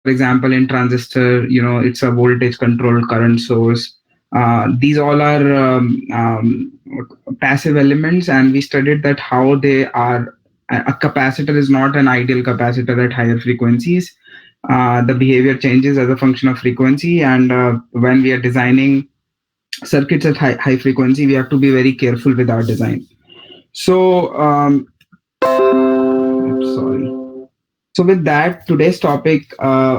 For example, in transistor, it's a voltage controlled current source. These all are passive elements, and we studied that how they are. A capacitor is not an ideal capacitor at higher frequencies. The behavior changes as a function of frequency, and when we are designing circuits at high frequency, we have to be very careful with our design. So, sorry. So with that, today's topic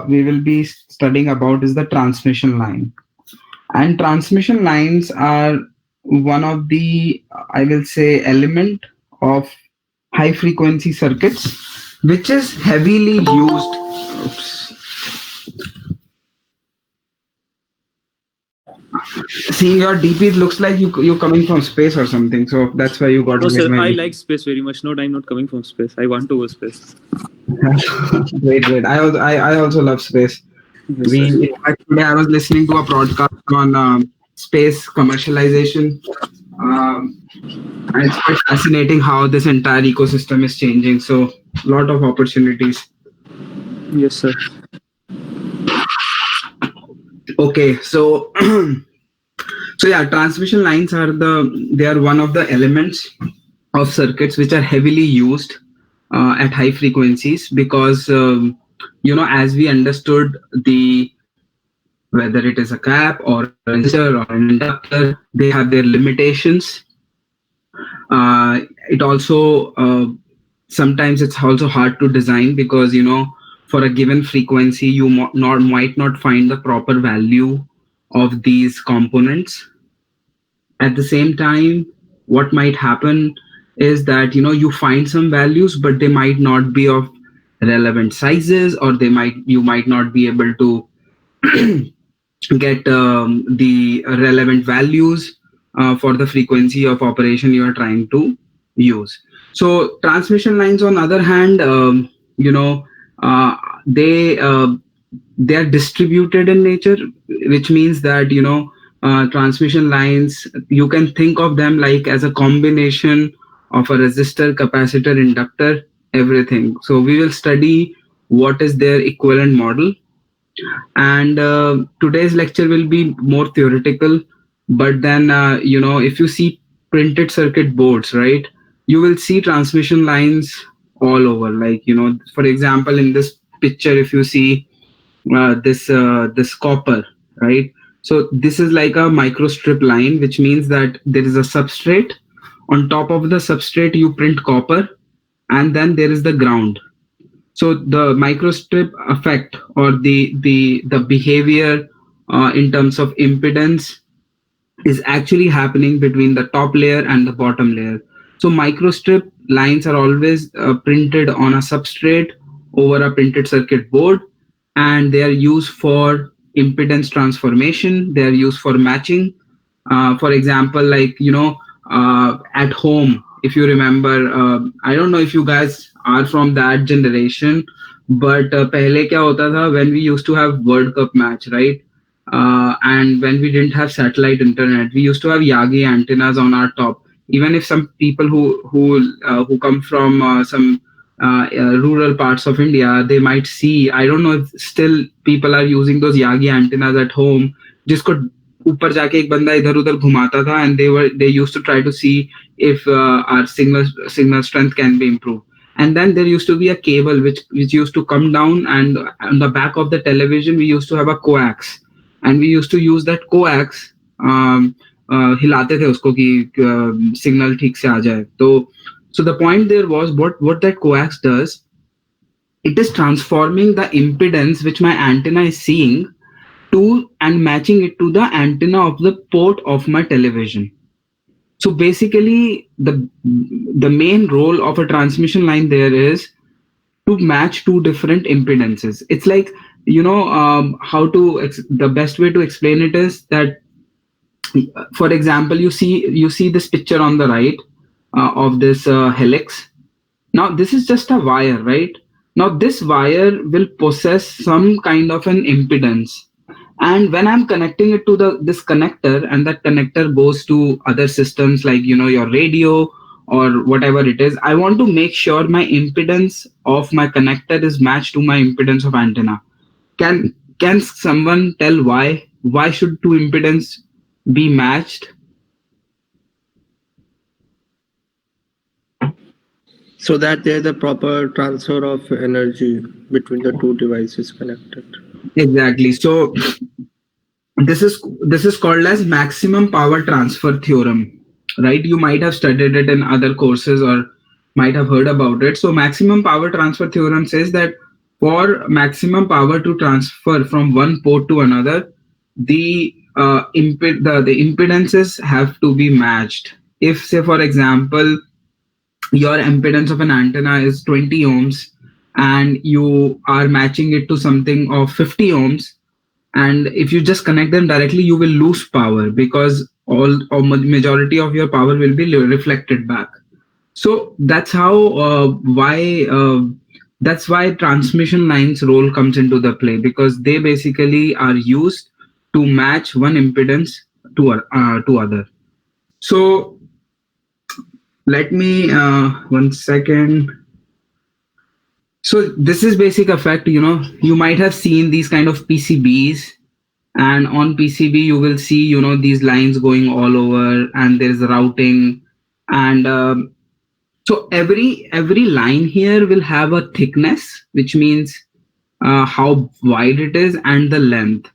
we will be studying about is the transmission line. And transmission lines are one of the, I will say, element of high frequency circuits, which is heavily used. Oops. Seeing your DP, it looks like you're coming from space or something. So that's why you got. No, sir. I like space very much. No, I'm not coming from space. I want to go space. Great. I also love space. Today I was listening to a broadcast on space commercialization. And it's quite fascinating how this entire ecosystem is changing. So, a lot of opportunities. Yes, sir. Okay, so yeah, transmission lines are one of the elements of circuits which are heavily used at high frequencies because as we understood whether it is a cap or a resistor or an inductor, they have their limitations. It also sometimes it's also hard to design because for a given frequency you might not find the proper value of these components. At the same time, what might happen is that you find some values, but they might not be of relevant sizes, or you might not be able to get the relevant values for the frequency of operation you are trying to use. So transmission lines, on the other hand, they are distributed in nature, which means that transmission lines, you can think of them like as a combination of a resistor, capacitor, inductor, everything. So we will study what is their equivalent model. And today's lecture will be more theoretical, but then if you see printed circuit boards, right, you will see transmission lines all over. Like for example, in this picture, if you see this copper, right, so this is like a microstrip line, which means that there is a substrate. On top of the substrate you print copper, and then there is the ground. So the microstrip effect, or the behavior in terms of impedance, is actually happening between the top layer and the bottom layer. So microstrip lines are always printed on a substrate over a printed circuit board, and they are used for impedance transformation. They are used for matching. For example, like at home, if you remember, I don't know if you guys are from that generation, but pehle kya hota tha, when we used to have World Cup match, right? And when we didn't have satellite internet, we used to have Yagi antennas on our top. Even if some people who come from some rural parts of India, they might see, I don't know if still people are using those Yagi antennas at home, जिसको ऊपर जाके एक बंदा इधर उधर घुमाता था, and they used to try to see if our signal strength can be improved. And then there used to be a cable which used to come down, and on the back of the television we used to have a coax, and we used to use that coax, हिलाते थे उसको कि signal ठीक से आ जाए. So the point there was, what that coax does, it is transforming the impedance which my antenna is seeing to and matching it to the antenna of the port of my television. So basically the main role of a transmission line there is to match two different impedances. It's like the best way to explain it is that, for example, you see this picture on the right of this helix. Now this is just a wire, right? Now this wire will possess some kind of an impedance, and when I'm connecting it to this connector, and that connector goes to other systems like your radio or whatever it is, I want to make sure my impedance of my connector is matched to my impedance of antenna. Can someone tell why should two impedance be matched? So that there's a proper transfer of energy between the two devices connected. Exactly. So this is called as maximum power transfer theorem, right? You might have studied it in other courses or might have heard about it. So maximum power transfer theorem says that for maximum power to transfer from one port to another, the impedances have to be matched. If, say for example, your impedance of an antenna is 20 ohms and you are matching it to something of 50 ohms, and if you just connect them directly, you will lose power because all or majority of your power will be reflected back. So that's why transmission lines role comes into the play, because they basically are used to match one impedance to other. So let me one second. So this is basic effect. You might have seen these kind of PCBs, and on PCB you will see these lines going all over, and there's routing, and so every line here will have a thickness, which means how wide it is, and the length.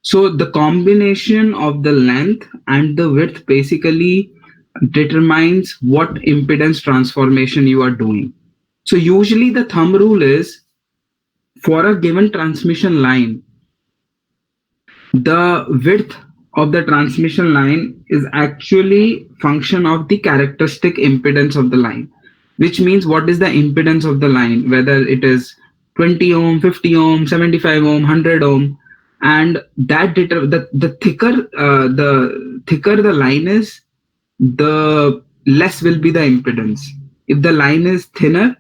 So the combination of the length and the width basically determines what impedance transformation you are doing. So usually the thumb rule is, for a given transmission line, the width of the transmission line is actually function of the characteristic impedance of the line, which means what is the impedance of the line, whether it is 20 ohm, 50 ohm, 75 ohm, 100 ohm. And the thicker the line is, the less will be the impedance. If the line is thinner,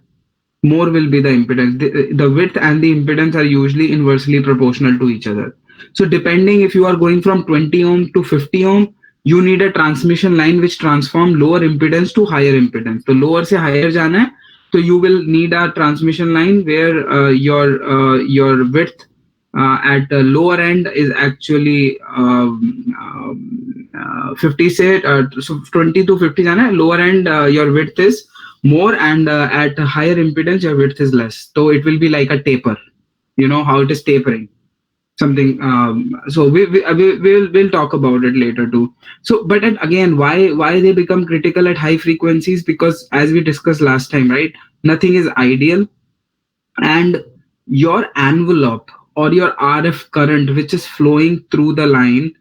more will be the impedance. The width and the impedance are usually inversely proportional to each other. So depending, if you are going from 20 ohm to 50 ohm, you need a transmission line which transform lower impedance to higher impedance. So lower se higher jana hai, so you will need a transmission line where your width at the lower end is actually 50 say, so 20 to 50 jana hai, lower end your width is more, and at a higher impedance your width is less, so it will be like a taper. You know how it is tapering something. So we'll talk about it later too. So but again, why they become critical at high frequencies? Because as we discussed last time, right, nothing is ideal, and your envelope or your RF current which is flowing through the line,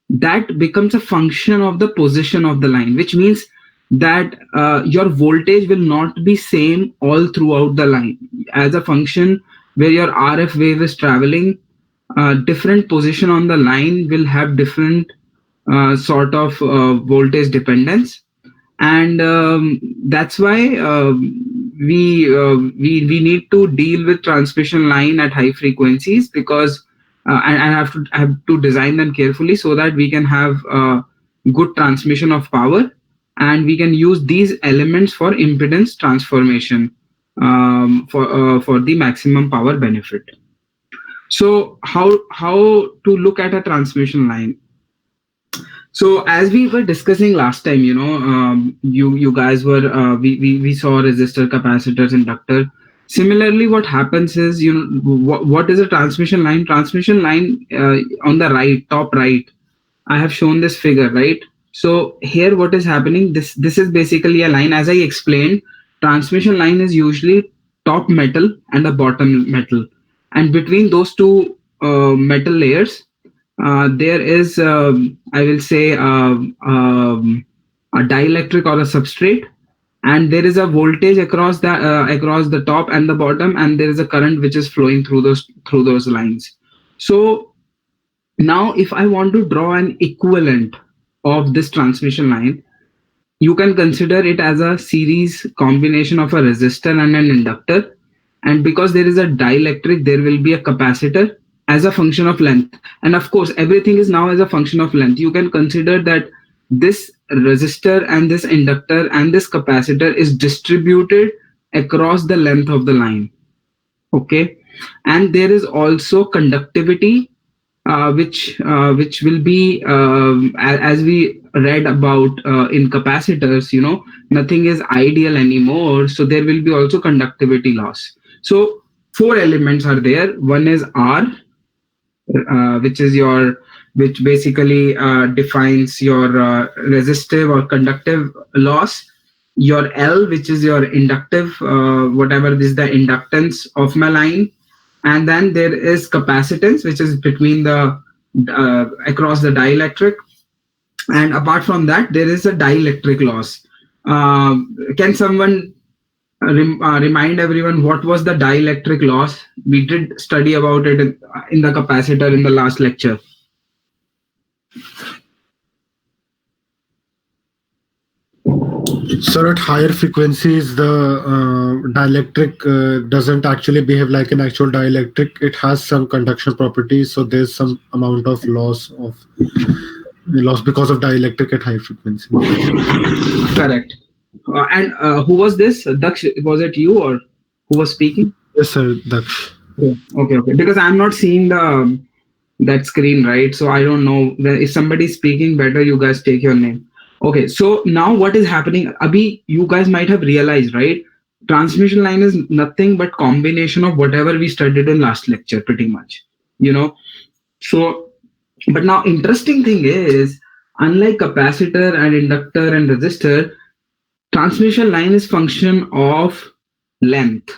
that becomes a function of the position of the line, which means that your voltage will not be same all throughout the line. As a function where your RF wave is traveling, different position on the line will have different sort of voltage dependence. And that's why we need to deal with transmission line at high frequencies, because and I have to design them carefully so that we can have good transmission of power, and we can use these elements for impedance transformation for the maximum power benefit. So how to look at a transmission line? So as we were discussing last time, you guys were we saw resistor, capacitors, inductor. Similarly, what happens is, what is a transmission line? Transmission line, on the right, top right, I have shown this figure, right? So here, what is happening? This is basically a line. As I explained, transmission line is usually top metal and a bottom metal, and between those two metal layers, there is, I will say, a dielectric or a substrate, and there is a voltage across the top and the bottom, and there is a current which is flowing through those lines. So now, if I want to draw an equivalent of this transmission line, you can consider it as a series combination of a resistor and an inductor. And because there is a dielectric, there will be a capacitor as a function of length. And of course, everything is now as a function of length. You can consider that this resistor and this inductor and this capacitor is distributed across the length of the line. Okay. And there is also conductivity, which will be, as we read about in capacitors, nothing is ideal anymore, so there will be also conductivity loss. So four elements are there. One is R, which is your, which basically defines your resistive or conductive loss. Your L, which is your inductive, whatever is the inductance of my line. And then there is capacitance, which is between the across the dielectric. And apart from that, there is a dielectric loss. Can someone remind everyone what was the dielectric loss? We did study about it in the capacitor in the last lecture. So at higher frequencies, the dielectric doesn't actually behave like an actual dielectric. It has some conduction properties, so there's some amount of loss because of dielectric at high frequency. Correct. And who was this? Daksh, was it you or who was speaking? Yes, sir. Daksh. Okay. Because I'm not seeing that screen, right? So I don't know. If somebody's speaking, better you guys take your name. Okay, so now what is happening? Abhi, you guys might have realized, right? Transmission line is nothing but combination of whatever we studied in last lecture, pretty much. So, but now interesting thing is, unlike capacitor and inductor and resistor, transmission line is function of length,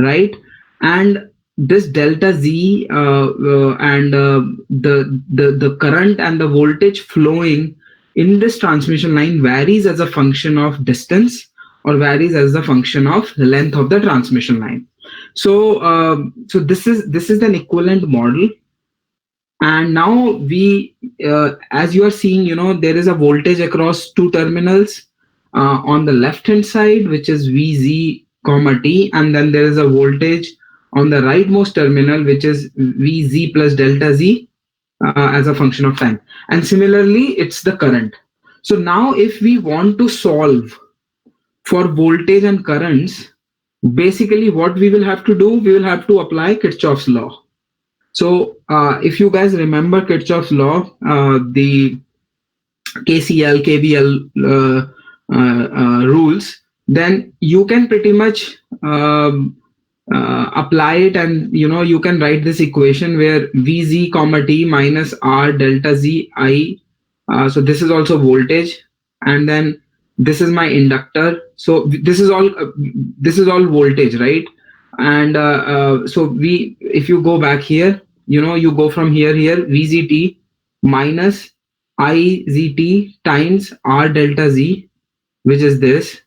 right? And this delta Z and the current and the voltage flowing in this transmission line varies as a function of distance or varies as a function of length of the transmission line. So this is an equivalent model. And now we, as you are seeing, there is a voltage across two terminals on the left hand side, which is Vz comma T, and then there is a voltage on the rightmost terminal, which is Vz plus delta Z as a function of time. And similarly, it's the current. So now if we want to solve for voltage and currents, basically what we will have to do, we will have to apply Kirchhoff's law. So if you guys remember Kirchhoff's law, the KCL, KVL rules, then you can pretty much apply it, and you can write this equation where Vz comma T minus R delta Z I. So this is also voltage, and then this is my inductor. So this is all voltage, right? And so if you go back here, you go from here VZT minus IZT times R delta Z, which is this,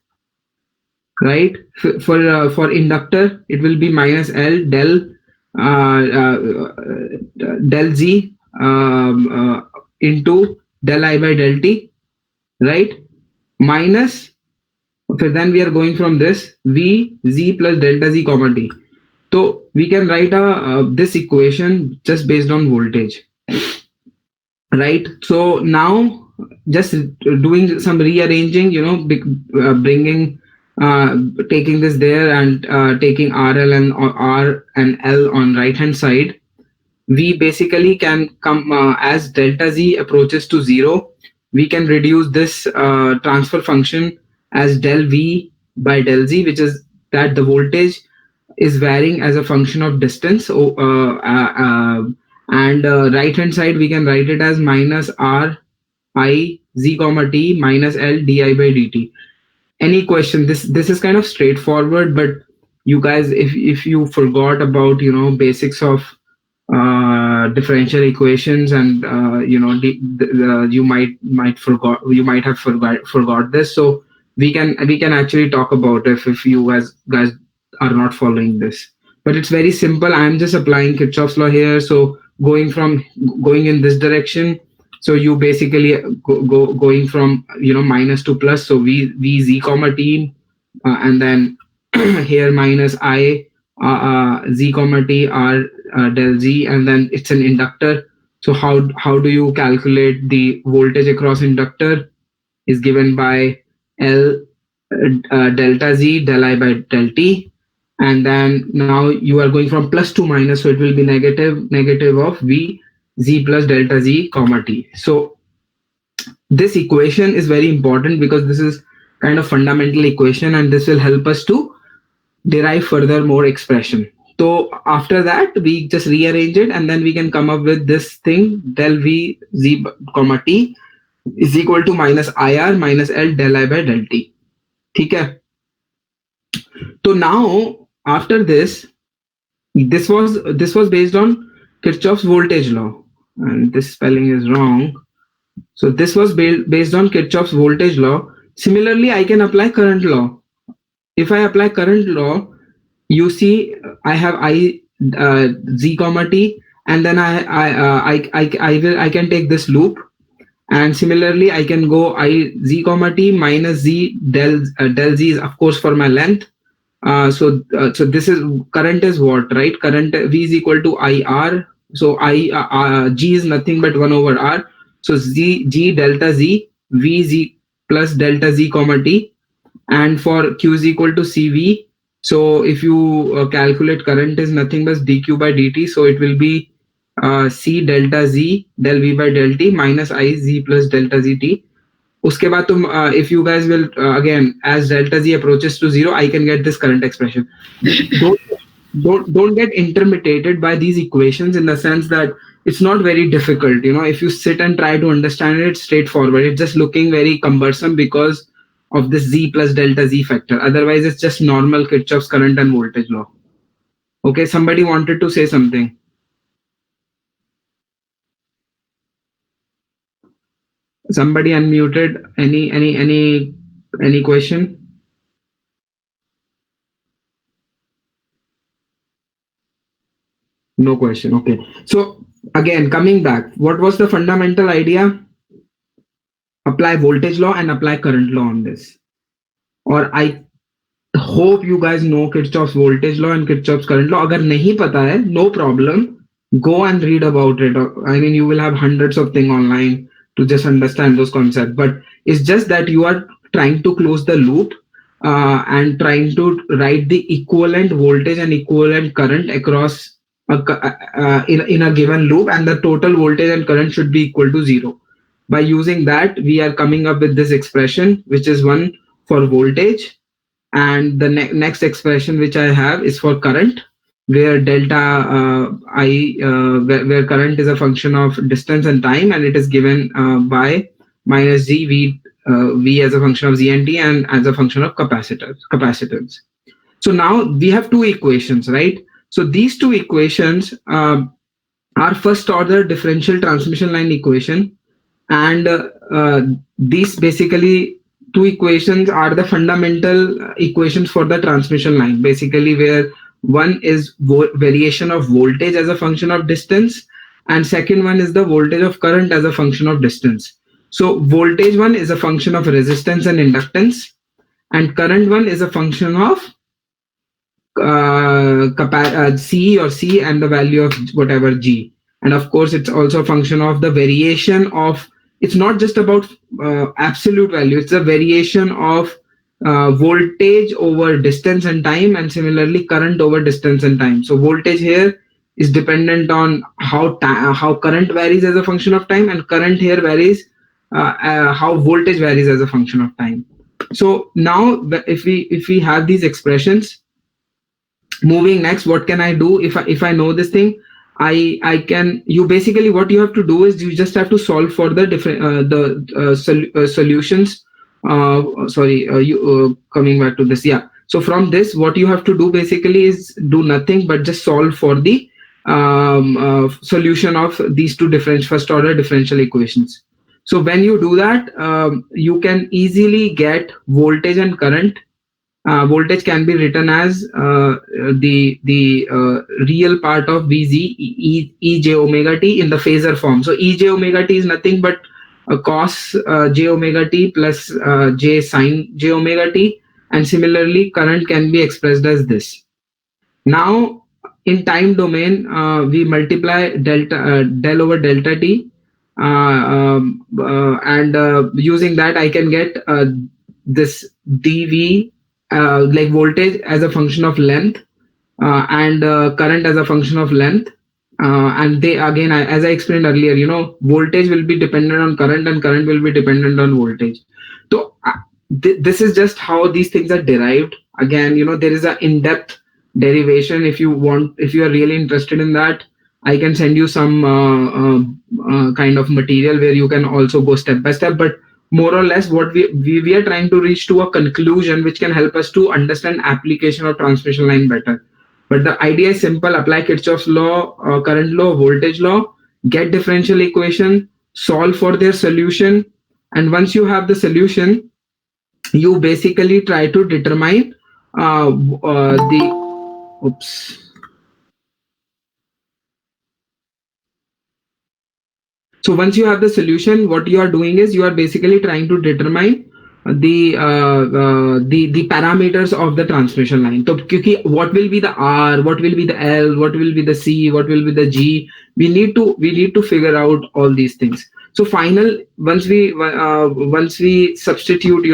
right? For inductor, it will be minus L del del Z into del I by del T, right? Minus, okay, then we are going from this V Z plus delta Z comma T. So we can write this equation just based on voltage, right? So now just doing some rearranging, bringing, taking this there and taking RL and R and L on right hand side, we basically can come as delta Z approaches to 0, we can reduce this transfer function as del V by del Z, which is that the voltage is varying as a function of distance. And right hand side, we can write it as minus R I Z comma T minus L di by dt. Any question? This is kind of straightforward, but you guys, if you forgot about basics of differential equations, and you might have forgot this, so we can actually talk about it if you guys are not following this. But it's very simple. I'm just applying Kirchhoff's law here. So going in this direction, so you basically going from minus to plus, so v Z comma T, and then here minus I Z comma T R del Z, and then it's an inductor. So how do you calculate the voltage across inductor? Is given by L delta Z del I by del T. and then now you are going from plus to minus, so it will be negative of v z plus delta z comma t. So this equation is very important because this is kind of fundamental equation, and this will help us to derive further more expression. So after that we just rearrange it, and then we can come up with this thing: del v z comma t is equal to minus ir minus l del I by del t. Okay. So now after this, this was based on Kirchhoff's voltage law, and this spelling is wrong. So this was based on Kirchhoff's voltage law. Similarly, I can apply current law. If I apply current law, you see I have I z comma t, and then I can take this loop, and similarly I can go I z comma t minus z del z is of course for my length. So this is current is what, right? Current v is equal to IR. So g is nothing but 1 over r. So g delta z v z plus delta z comma t, and for q is equal to cv. So if you calculate, current is nothing but dq by dt, so it will be c delta z del v by del t minus I z plus delta z t. उसके बाद तुम if you guys will again, as delta z approaches to 0, I can get this current expression. Don't get intimidated by these equations, in the sense that it's not very difficult. If you sit and try to understand it, it's straightforward. It's just looking very cumbersome because of this z plus delta z factor. Otherwise it's just normal Kirchhoff's current and voltage law. Okay, somebody wanted to say something. Somebody unmuted. Any question? No question. Okay. So again, coming back, what was the fundamental idea? Apply voltage law and apply current law on this. Or I hope you guys know Kirchhoff's voltage law and Kirchhoff's current law. Agar nahi pata hai, no problem. Go and read about it. I mean, you will have hundreds of things online to just understand those concepts. But it's just that you are trying to close the loop and trying to write the equivalent voltage and equivalent current across in a given loop, and the total voltage and current should be equal to 0. By using that, we are coming up with this expression, which is one for voltage, and the next expression which I have is for current, where delta where current is a function of distance and time, and it is given by minus z v as a function of z and t, and as a function of capacitance. So now we have two equations, right? So these two equations are first order differential transmission line equation, and these basically two equations are the fundamental equations for the transmission line, basically, where one is variation of voltage as a function of distance, and second one is the voltage of current as a function of distance. So voltage one is a function of resistance and inductance, and current one is a function of C or C and the value of whatever G. And of course, it's also a function of the variation of, it's not just about absolute value, it's a variation of voltage over distance and time, and similarly current over distance and time. So voltage here is dependent on how current varies as a function of time, and current here varies how voltage varies as a function of time. So now if we have these expressions, moving next, what can I do? If I know this thing, I can, you basically, what you have to do is you just have to solve for the different solutions. Coming back to this, yeah. So from this, what you have to do basically is do nothing but just solve for the solution of these two first order differential equations. So when you do that, you can easily get voltage and current. Voltage can be written as the real part of Vz e j omega t in the phasor form. So e j omega t is nothing but cos j omega t plus j sine j omega t, and similarly current can be expressed as this. Now in time domain, we multiply del over delta t, and using that I can get this dv like voltage as a function of length, and current as a function of length. And they again, as I explained earlier, voltage will be dependent on current and current will be dependent on voltage. So this is just how these things are derived. Again, there is a in-depth derivation. If you are really interested in that, I can send you some kind of material where you can also go step by step. But more or less, what we are trying to reach to a conclusion which can help us to understand application of transmission line better. But the idea is simple: apply Kirchhoff's law, current law, voltage law, get differential equation, solve for their solution, and once you have the solution, you basically try to determine the oops. So once you have the solution, what you are doing is you are basically trying to determine the parameters of the transmission line. So what will be the R, what will be the L, what will be the C, what will be the G? We need to figure out all these things. So once we substitute,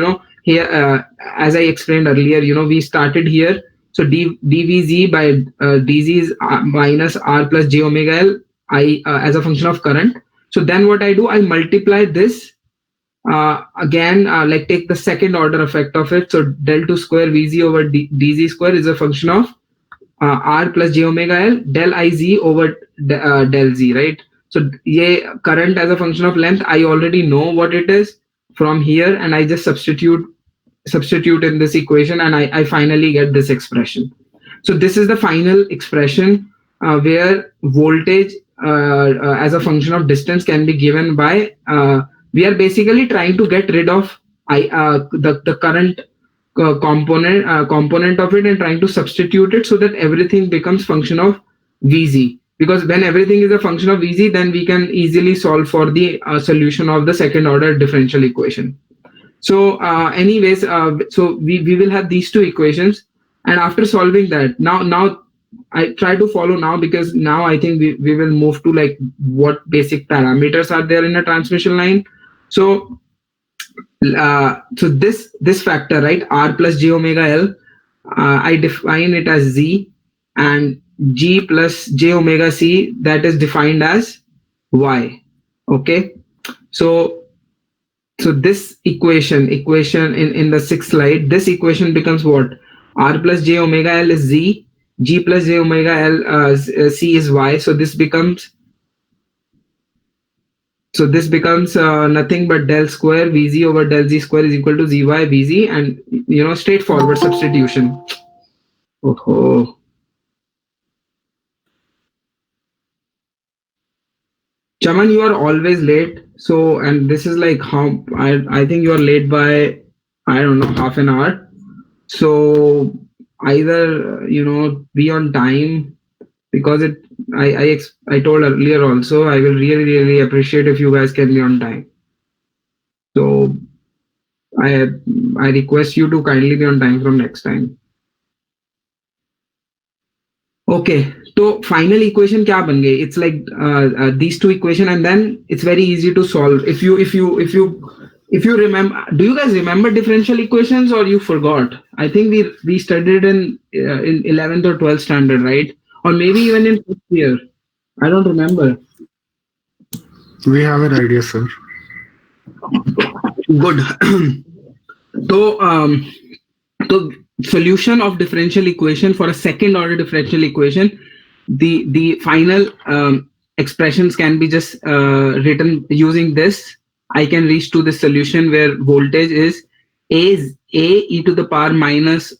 here, as I explained earlier, we started here. So dVz by dz is minus R plus j omega L as a function of current. So then what I do, I multiply this again, like take the second order effect of it. So del 2 square Vz over dz square is a function of R plus j omega L del Iz over del Z, right? So current as a function of length, I already know what it is from here, and I just substitute in this equation, and I finally get this expression. So this is the final expression where voltage as a function of distance can be given by we are basically trying to get rid of the current component of it and trying to substitute it so that everything becomes function of Vz. Because when everything is a function of Vz, then we can easily solve for the solution of the second order differential equation. So anyways, so we will have these two equations, and after solving that, now I try to follow now, because now I think we will move to like what basic parameters are there in a transmission line. So so this factor, right, R plus j omega L, I define it as Z, and G plus j omega C, that is defined as Y. Okay, so this equation in the sixth slide, this equation becomes what? R plus j omega L is Z, G plus j omega L C is Y. So this becomes nothing but del square Vz over del Z square is equal to Zy Vz, and straightforward substitution. Oh. Chaman, you are always late. So, and this is like how I think you are late by, I don't know, half an hour. So either be on time, because I told earlier also, I will really appreciate if you guys can be on time. So I request you to kindly be on time from next time. Okay, so final equation क्या बन गई? It's like these two equation, and then it's very easy to solve. If you remember, do you guys remember differential equations, or you forgot? I think we studied in 11th or 12th standard, right? Or maybe even in 5th year. I don't remember. We have an idea, sir. Good. So solution of differential equation for a second order differential equation, the final expressions can be just written using this. I can reach to the solution where voltage is A e to the power minus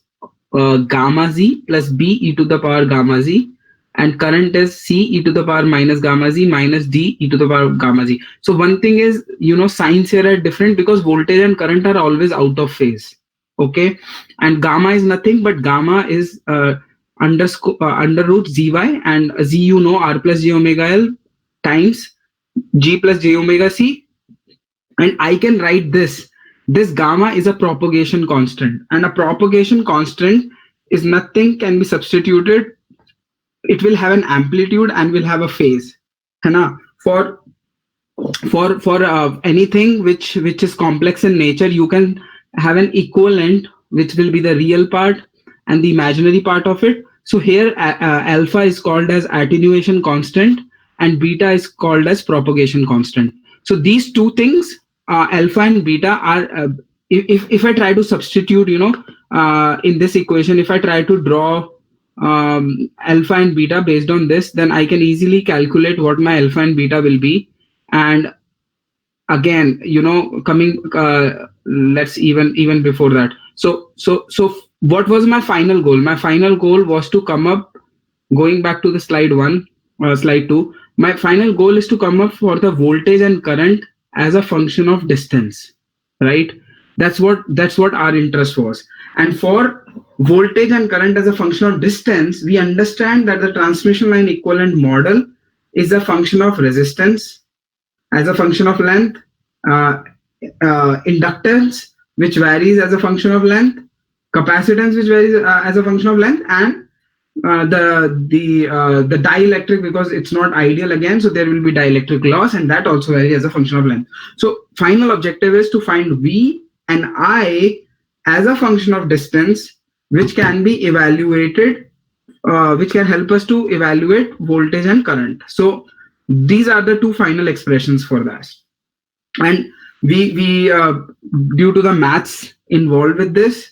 gamma Z plus B e to the power gamma Z, and current is C e to the power minus gamma Z minus D e to the power gamma Z. So one thing is, signs here are different because voltage and current are always out of phase. Okay, and gamma is nothing but gamma is under root Zy, and Z R plus j omega L times G plus j omega C, and I can write this gamma is a propagation constant, and a propagation constant is nothing can be substituted. It will have an amplitude and will have a phase. For anything which is complex in nature, you can have an equivalent which will be the real part, and the imaginary part of it. So here alpha is called as attenuation constant and beta is called as propagation constant. So these two things, alpha and beta, are if I try to substitute, in this equation, if I try to draw alpha and beta based on this, then I can easily calculate what my alpha and beta will be. And again, coming let's even before that. So what was my final goal? My final goal was to come up, going back to the slide 2. My final goal is to come up for the voltage and current as a function of distance, right? That's what our interest was. And for voltage and current as a function of distance, we understand that the transmission line equivalent model is a function of resistance as a function of length, uh, inductance, which varies as a function of length, capacitance, which varies as a function of length, and the dielectric, because it's not ideal again, so there will be dielectric loss, and that also varies as a function of length. So final objective is to find V and I as a function of distance, which can be evaluated, which can help us to evaluate voltage and current. So these are the two final expressions for that. And we due to the maths involved with this,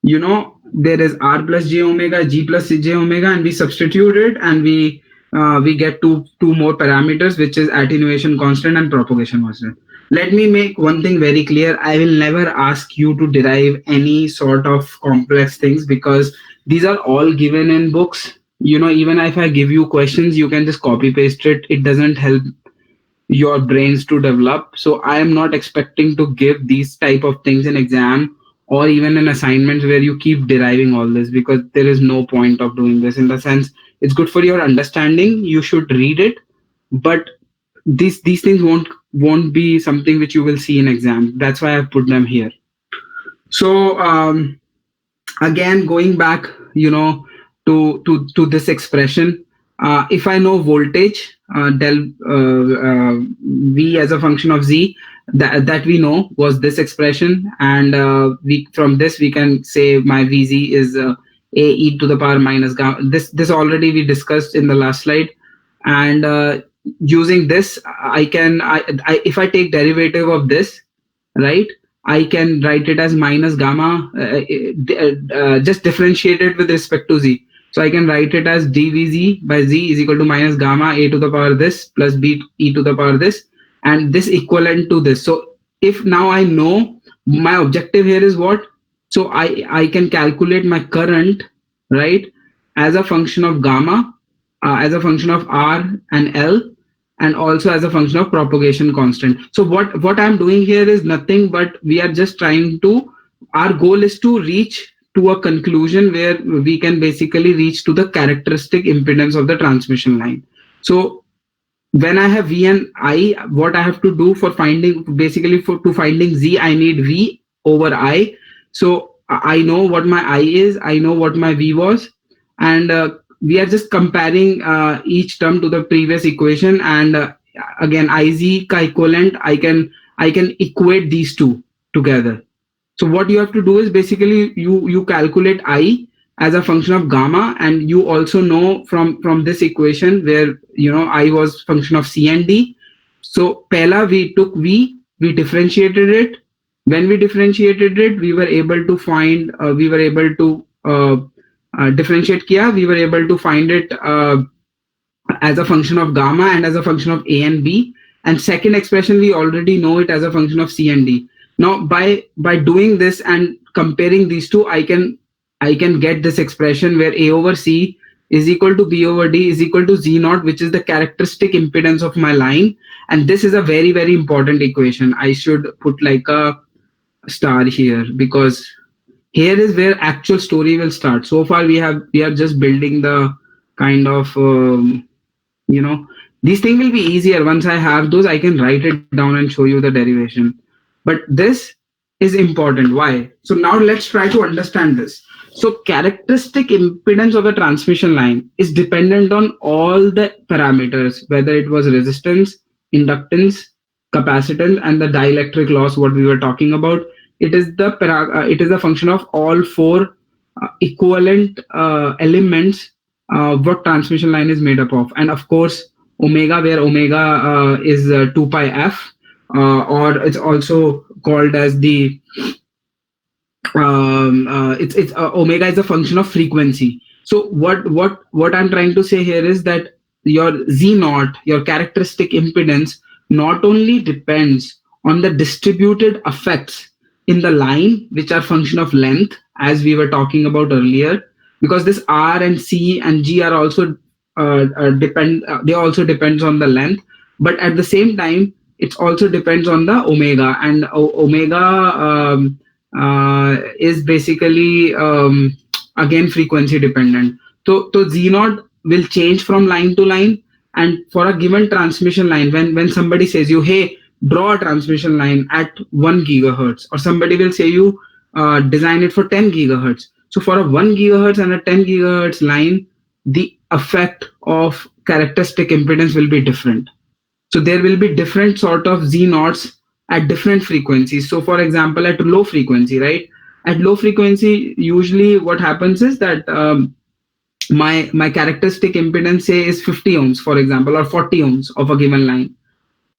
there is r plus j omega, g plus j omega, and we substitute it, and we get two more parameters, which is attenuation constant and propagation constant. Let me make one thing very clear: I will never ask you to derive any sort of complex things, because these are all given in books. Even if I give you questions, you can just copy paste it. It doesn't help your brains to develop. So I am not expecting to give these type of things in exam or even in assignments where you keep deriving all this, because there is no point of doing this. In the sense, it's good for your understanding, you should read it, but these things won't be something which you will see in exam. That's why I've put them here. So again, going back, to this expression, if I know voltage, del V as a function of Z, that we know was this expression, and we from this we can say my Vz is a e to the power minus gamma. This already we discussed in the last slide, and using this I can, if I take derivative of this, right, I can write it as minus gamma, just differentiate it with respect to Z. So I can write it as dVz by Z is equal to minus gamma a to the power this plus b e to the power this, and this equivalent to this. So if now I know, my objective here is what? So I can calculate my current, right, as a function of gamma, as a function of R and L, and also as a function of propagation constant. So what I'm doing here is nothing but we are just trying to, our goal is to reach to a conclusion where we can basically reach to the characteristic impedance of the transmission line. So when I have V and I, what I have to do for finding, basically to finding Z, I need V over I. So I know what my I is, I know what my V was, and we are just comparing each term to the previous equation, and again IZ ka equivalent, I can equate these two together. So what you have to do is basically you calculate I as a function of gamma, and you also know from this equation where I was function of C and D. So pehla we took V, we differentiated it. When we differentiated it, we were able to find differentiate kiya, we were able to find it as a function of gamma and as a function of A and B. And second expression, we already know it as a function of C and D. Now by doing this and comparing these two, I can get this expression where A over C is equal to B over D is equal to Z naught, which is the characteristic impedance of my line. And this is a very, very important equation. I should put like a star here, because here is where actual story will start. So far we are just building the kind of these things will be easier once I have those. I can write it down and show you the derivation. But this is important. Why? So now let's try to understand this. So characteristic impedance of a transmission line is dependent on all the parameters, whether it was resistance, inductance, capacitance, and the dielectric loss, what we were talking about. it is a function of all four equivalent elements what transmission line is made up of, and of course omega, where omega is 2 pi f, or it's also called as the it's omega is a function of frequency. So what I'm trying to say here is that your z naught, your characteristic impedance, not only depends on the distributed effects in the line, which are function of length, as we were talking about earlier, because this r and c and g are also they also depends on the length, but at the same time it also depends on the omega, and omega is basically again frequency dependent. So z naught will change from line to line, and for a given transmission line, when somebody says you, hey, draw a transmission line at 1 gigahertz, or somebody will say you design it for 10 gigahertz. So for a 1 gigahertz and a 10 gigahertz line, the effect of characteristic impedance will be different. So there will be different sort of z naughts at different frequencies. So for example, at low frequency, right? At low frequency, usually what happens is that my characteristic impedance say is 50 ohms, for example, or 40 ohms of a given line.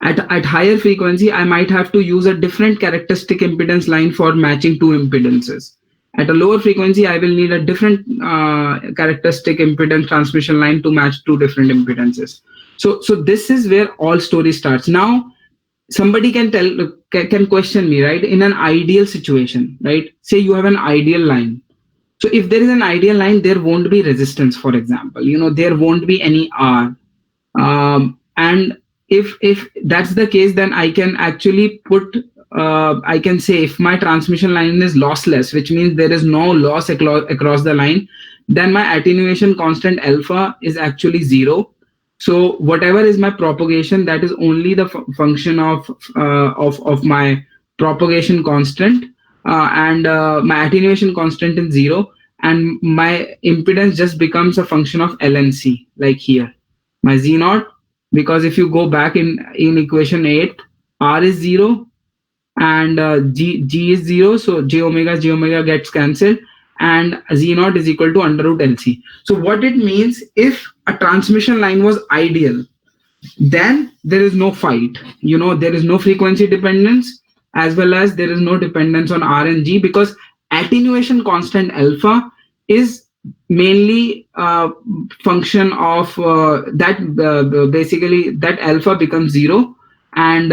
At higher frequency, I might have to use a different characteristic impedance line for matching two impedances. At a lower frequency, I will need a different characteristic impedance transmission line to match two different impedances. So this is where all story starts. Now, somebody can question me, right? In an ideal situation, right? Say you have an ideal line. So if there is an ideal line, there won't be resistance, for example. There won't be any R. And if that's the case, then I can actually I can say if my transmission line is lossless, which means there is no loss across the line, then my attenuation constant alpha is actually 0. So whatever is my propagation, that is only the function of my propagation constant, and my attenuation constant is 0, and my impedance just becomes a function of LNC, like here, my Z naught, because if you go back in equation 8, R is 0 and G is 0, so J omega gets cancelled, and Z naught is equal to under root LC. So what it means, if a transmission line was ideal, then there is no fight. There is no frequency dependence, as well as there is no dependence on R and G, because attenuation constant alpha is mainly function of that basically that alpha becomes 0, and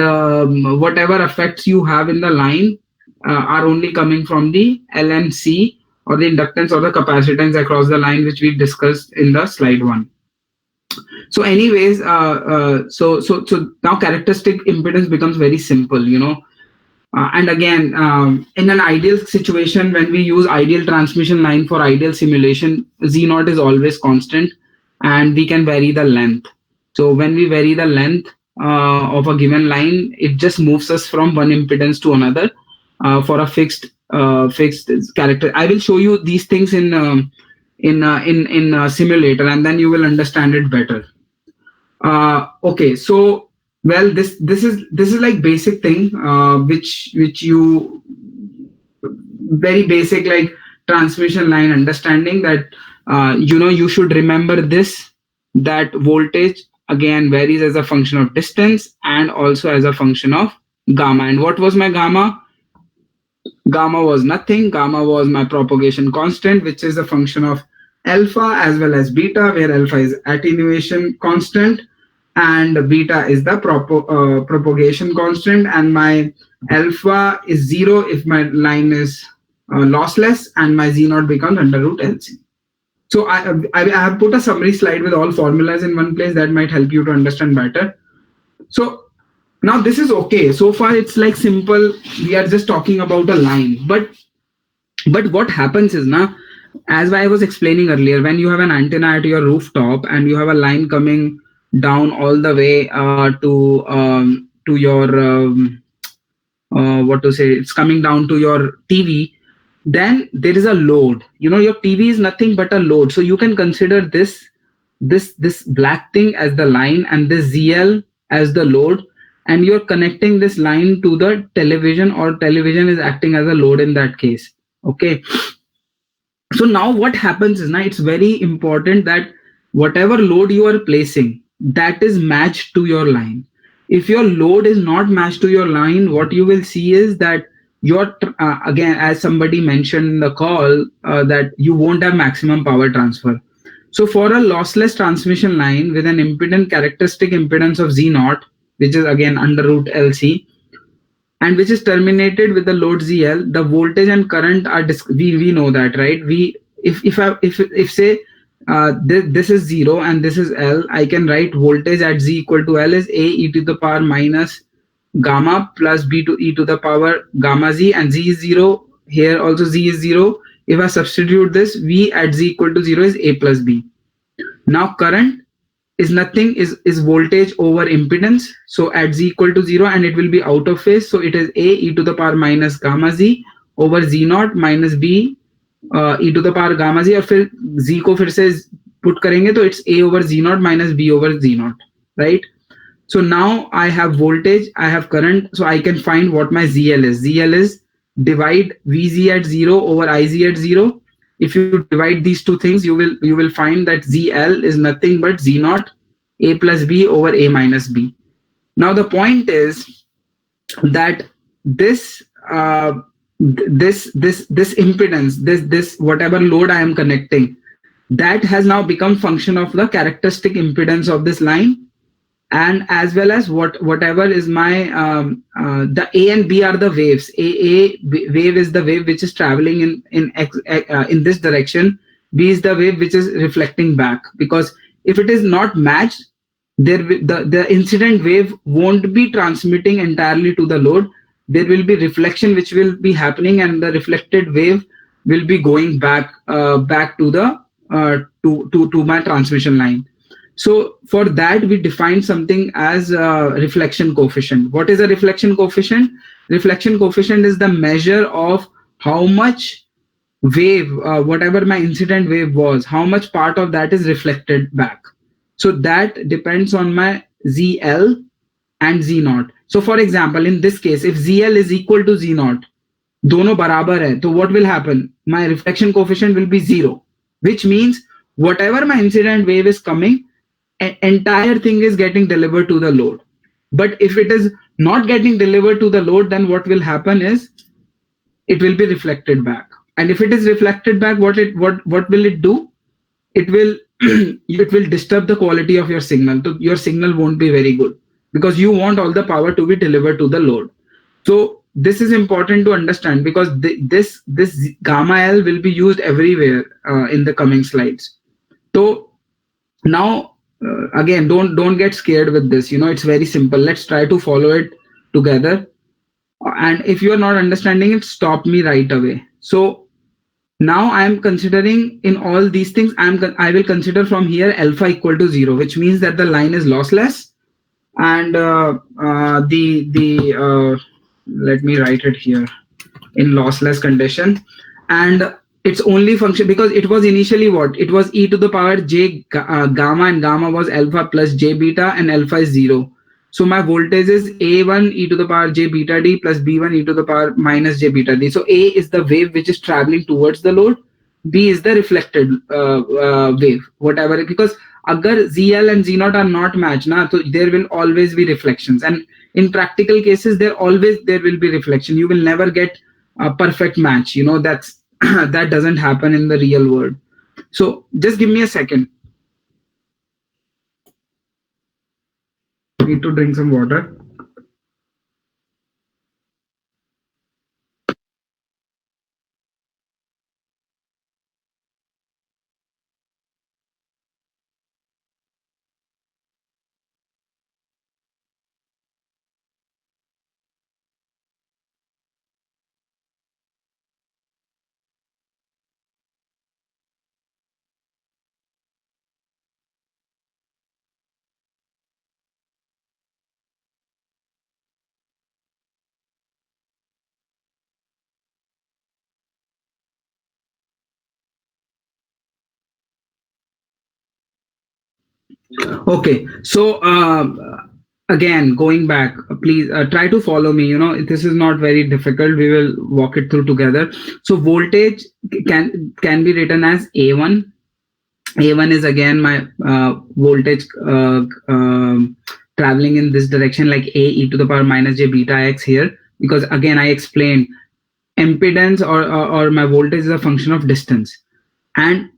whatever effects you have in the line are only coming from the LNC, or the inductance or the capacitance across the line, which we discussed in the slide 1. So anyways, so now characteristic impedance becomes very simple, and again, in an ideal situation, when we use ideal transmission line for ideal simulation, Z naught is always constant, and we can vary the length. So when we vary the length of a given line, it just moves us from one impedance to another for a fixed character. I will show you these things in simulator, and then you will understand it better. Okay, so well, this is like basic thing which you very basic, like transmission line understanding, that you should remember this, that voltage again varies as a function of distance and also as a function of gamma. And what was my gamma? Gamma was nothing. Gamma was my propagation constant, which is a function of alpha as well as beta, where alpha is attenuation constant and beta is the propagation constant, and my alpha is 0 if my line is lossless, and my Z naught becomes under root LC. So I have put a summary slide with all formulas in one place that might help you to understand better. So now this is okay. So far it's like simple. We are just talking about a line. But what happens is, now, as I was explaining earlier, when you have an antenna at your rooftop and you have a line coming down all the way to your it's coming down to your TV, then there is a load. Your TV is nothing but a load. So you can consider this black thing as the line and this ZL as the load. and you're connecting this line to the television, or television is acting as a load in that case. Okay, so now what happens is, now it's very important that whatever load you are placing, that is matched to your line. If your load is not matched to your line, what you will see is that your again, as somebody mentioned in the call, that you won't have maximum power transfer. So for a lossless transmission line with an impedance, characteristic impedance of Z naught, which is again under root LC, and which is terminated with the load ZL, the voltage and current are we know that, right? We, if say this is 0 and this is L, I can write voltage at Z equal to L is A e to the power minus gamma plus B to e to the power gamma Z, and Z is 0. Here also Z is 0. If I substitute this, V at Z equal to 0 is A plus B. Now current is nothing, is voltage over impedance. So at Z equal to 0, and it will be out of phase, so it is A e to the power minus gamma Z over Z naught minus B e to the power gamma Z, और फिर Z को फिर से put करेंगे तो it's A over Z naught minus B over Z naught, right? So now I have voltage, I have current, so I can find what my ZL is. ZL is divide VZ at 0 over IZ at 0. If you divide these two things, you will find that ZL is nothing but Z naught A plus B over A minus B. Now the point is that this this impedance, this whatever load I am connecting, that has now become function of the characteristic impedance of this line, and as well as whatever is my the A and B are the waves. A wave is the wave which is traveling in this direction. B is the wave which is reflecting back, because if it is not matched, the incident wave won't be transmitting entirely to the load. There will be reflection which will be happening, and the reflected wave will be going back to the to my transmission line. So for that, we define something as a reflection coefficient. What is a reflection coefficient? Reflection coefficient is the measure of how much wave, whatever my incident wave was, how much part of that is reflected back. So that depends on my ZL and Z naught. So for example, in this case, if ZL is equal to Z naught, दोनों बराबर है, तो what will happen? My reflection coefficient will be 0, which means whatever my incident wave is coming, entire thing is getting delivered to the load. But if it is not getting delivered to the load, then what will happen is it will be reflected back. And if it is reflected back, what will it do? It will it will disturb the quality of your signal. So your signal won't be very good, because you want all the power to be delivered to the load. So this is important to understand, because this gamma L will be used everywhere in the coming slides. So now again, don't get scared with this. It's very simple. Let's try to follow it together. And if you are not understanding it, stop me right away. So now I am considering in all these things, I will consider from here alpha equal to 0, which means that the line is lossless, and let me write it here in lossless condition, and its only function, because it was initially what it was, e to the power j gamma, and gamma was alpha plus j beta, and alpha is 0. So my voltage is a1 e to the power j beta d plus b1 e to the power minus j beta d. So a is the wave which is traveling towards the load, b is the reflected wave, whatever, because agar zl and z naught are not matched na, so there will always be reflections, and in practical cases there will be reflection. You will never get a perfect match. That's that doesn't happen in the real world. So just give me a second. I need to drink some water. Okay, so again, going back, please try to follow me. This is not very difficult. We will walk it through together. So voltage can be written as A1. A1 is again my voltage traveling in this direction, like A e to the power minus j beta x here, because again I explained impedance or my voltage is a function of distance, and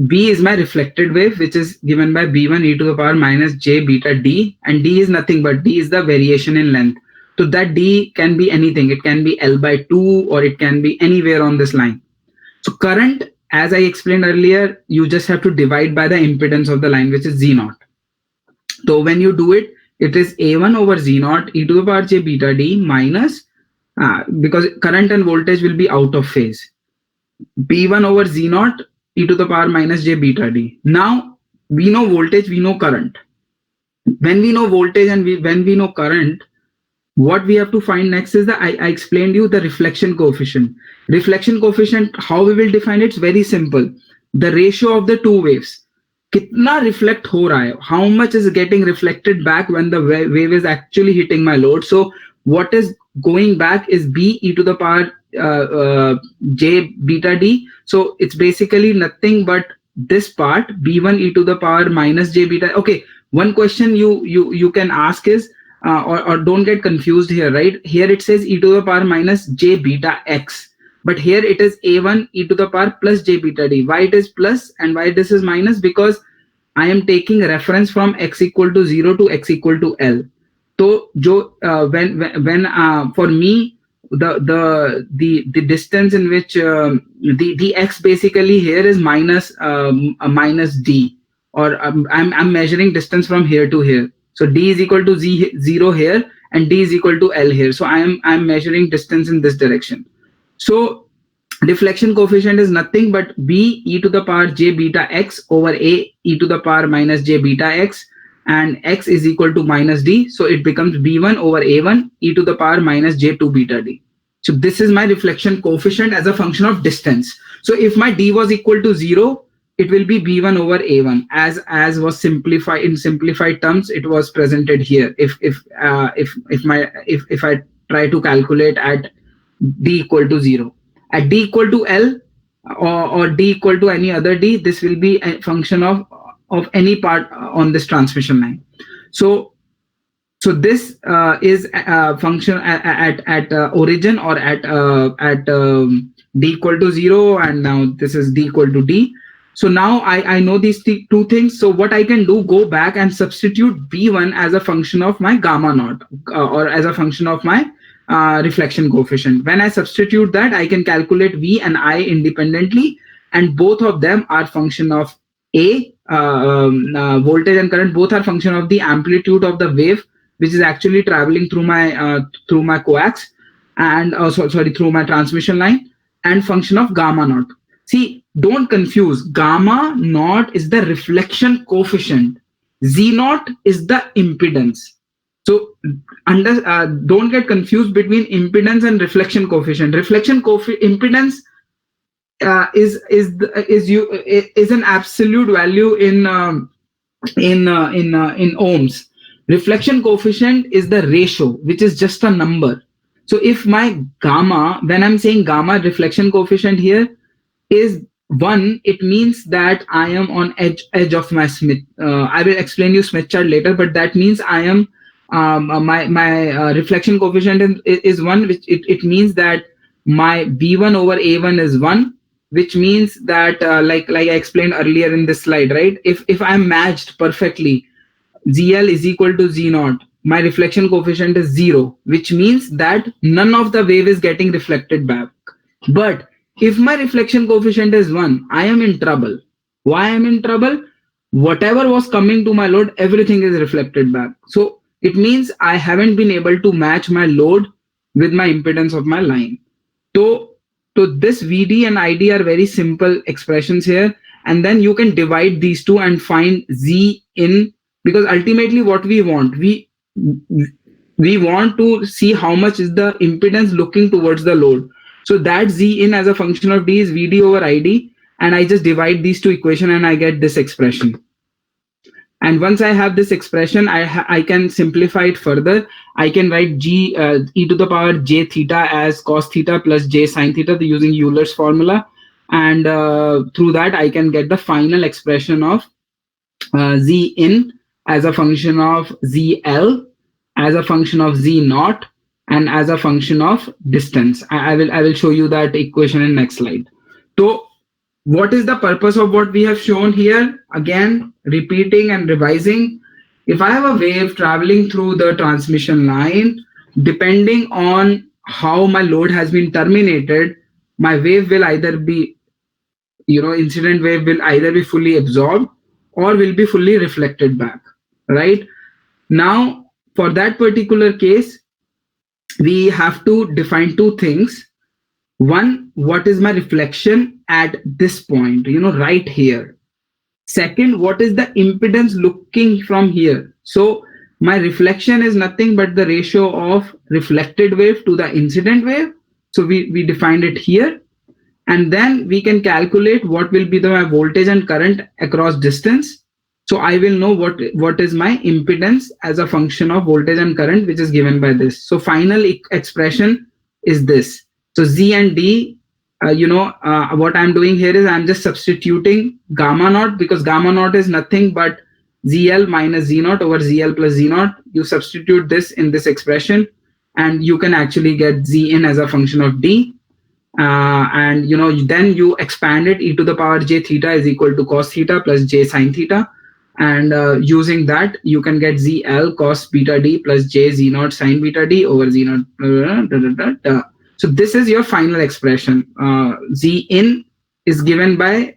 B is my reflected wave, which is given by B1 e to the power minus j beta d, and d is nothing but d is the variation in length. So that d can be anything. It can be L by 2 or it can be anywhere on this line. So current, as I explained earlier, you just have to divide by the impedance of the line, which is Z naught. So when you do it, it is A1 over Z naught e to the power j beta d minus, because current and voltage will be out of phase, B1 over Z naught e to the power minus j beta d. Now we know voltage, we know current. When we know voltage and when we know current, what we have to find next is I explained you the reflection coefficient. Reflection coefficient, how we will define it? It's very simple. The ratio of the two waves. Kitna reflect ho raha hai? How much is getting reflected back when the wave is actually hitting my load? So what is going back is B e to the power j beta d. So it's basically nothing but this part, B1 e to the power minus j beta. Okay, one question you can ask is, or don't get confused here, right? Here it says e to the power minus j beta x, but here it is A1 e to the power plus j beta d. Why it is plus and why this is minus? Because I am taking reference from x equal to 0 to x equal to L. So when for me the distance in which the x basically here is minus d, or I'm measuring distance from here to here. So d is equal to 0 here and d is equal to L here. So I'm measuring distance in this direction. So deflection coefficient is nothing but B e to the power j beta x over A e to the power minus j beta x, and x is equal to minus d. So it becomes B1 over A1 e to the power minus j2 beta d. So this is my reflection coefficient as a function of distance. So if my d was equal to 0, it will be B1 over A1, as was simplified in simplified terms. It was presented here. If I try to calculate at d equal to 0, at d equal to L or d equal to any other d, this will be a function of any part on this transmission line. So this is a function at origin or at d equal to 0, and now this is d equal to d. So now I know these two things. So what I can do, go back and substitute B1 as a function of my gamma naught or as a function of my reflection coefficient. When I substitute that, I can calculate V and I independently, and both of them are function of voltage and current. Both are function of the amplitude of the wave, which is actually traveling through my coax, and through my transmission line, and function of gamma naught. See, don't confuse. Gamma naught is the reflection coefficient. Z naught is the impedance. So don't get confused between impedance and reflection coefficient. Reflection impedance is an absolute value in ohms. Reflection coefficient is the ratio, which is just a number. So if my gamma, when I'm saying gamma reflection coefficient here is 1, it means that I am on edge of my Smith. I will explain you Smith chart later, but that means I am my reflection coefficient is 1, which it means that my B1 over A1 is 1, which means that like I explained earlier in this slide, right? If I'm matched perfectly, ZL is equal to Z naught, my reflection coefficient is 0, which means that none of the wave is getting reflected back. But if my reflection coefficient is 1, I am in trouble. Why I'm in trouble? Whatever was coming to my load, everything is reflected back. So it means I haven't been able to match my load with my impedance of my line. So this VD and ID are very simple expressions here. And then you can divide these two and find Z in, because ultimately what we want, we want to see how much is the impedance looking towards the load. So that Z in as a function of D is VD over ID, and I just divide these two equations and I get this expression. And once I have this expression, I can simplify it further. I can write e to the power j theta as cos theta plus j sin theta using Euler's formula. And through that, I can get the final expression of z in as a function of zl, as a function of z naught, and as a function of distance. I will show you that equation in next slide. So what is the purpose of what we have shown here? Again, repeating and revising. If I have a wave traveling through the transmission line, depending on how my load has been terminated, my wave will either be, incident wave will either be fully absorbed or will be fully reflected back, right? Now, for that particular case, we have to define two things. One, what is my reflection at this point, right here? Second, what is the impedance looking from here? So my reflection is nothing but the ratio of reflected wave to the incident wave. So we defined it here. And then we can calculate what will be the voltage and current across distance. So I will know what is my impedance as a function of voltage and current, which is given by this. So final expression is this. So Z and D, what I'm doing here is I'm just substituting gamma naught, because gamma naught is nothing but ZL minus Z naught over ZL plus Z naught. You substitute this in this expression, and you can actually get Z in as a function of D. And then you expand it, e to the power j theta is equal to cos theta plus j sin theta, and using that you can get zl cos beta d plus j z naught sin beta d over z naught. So this is your final expression. Z in is given by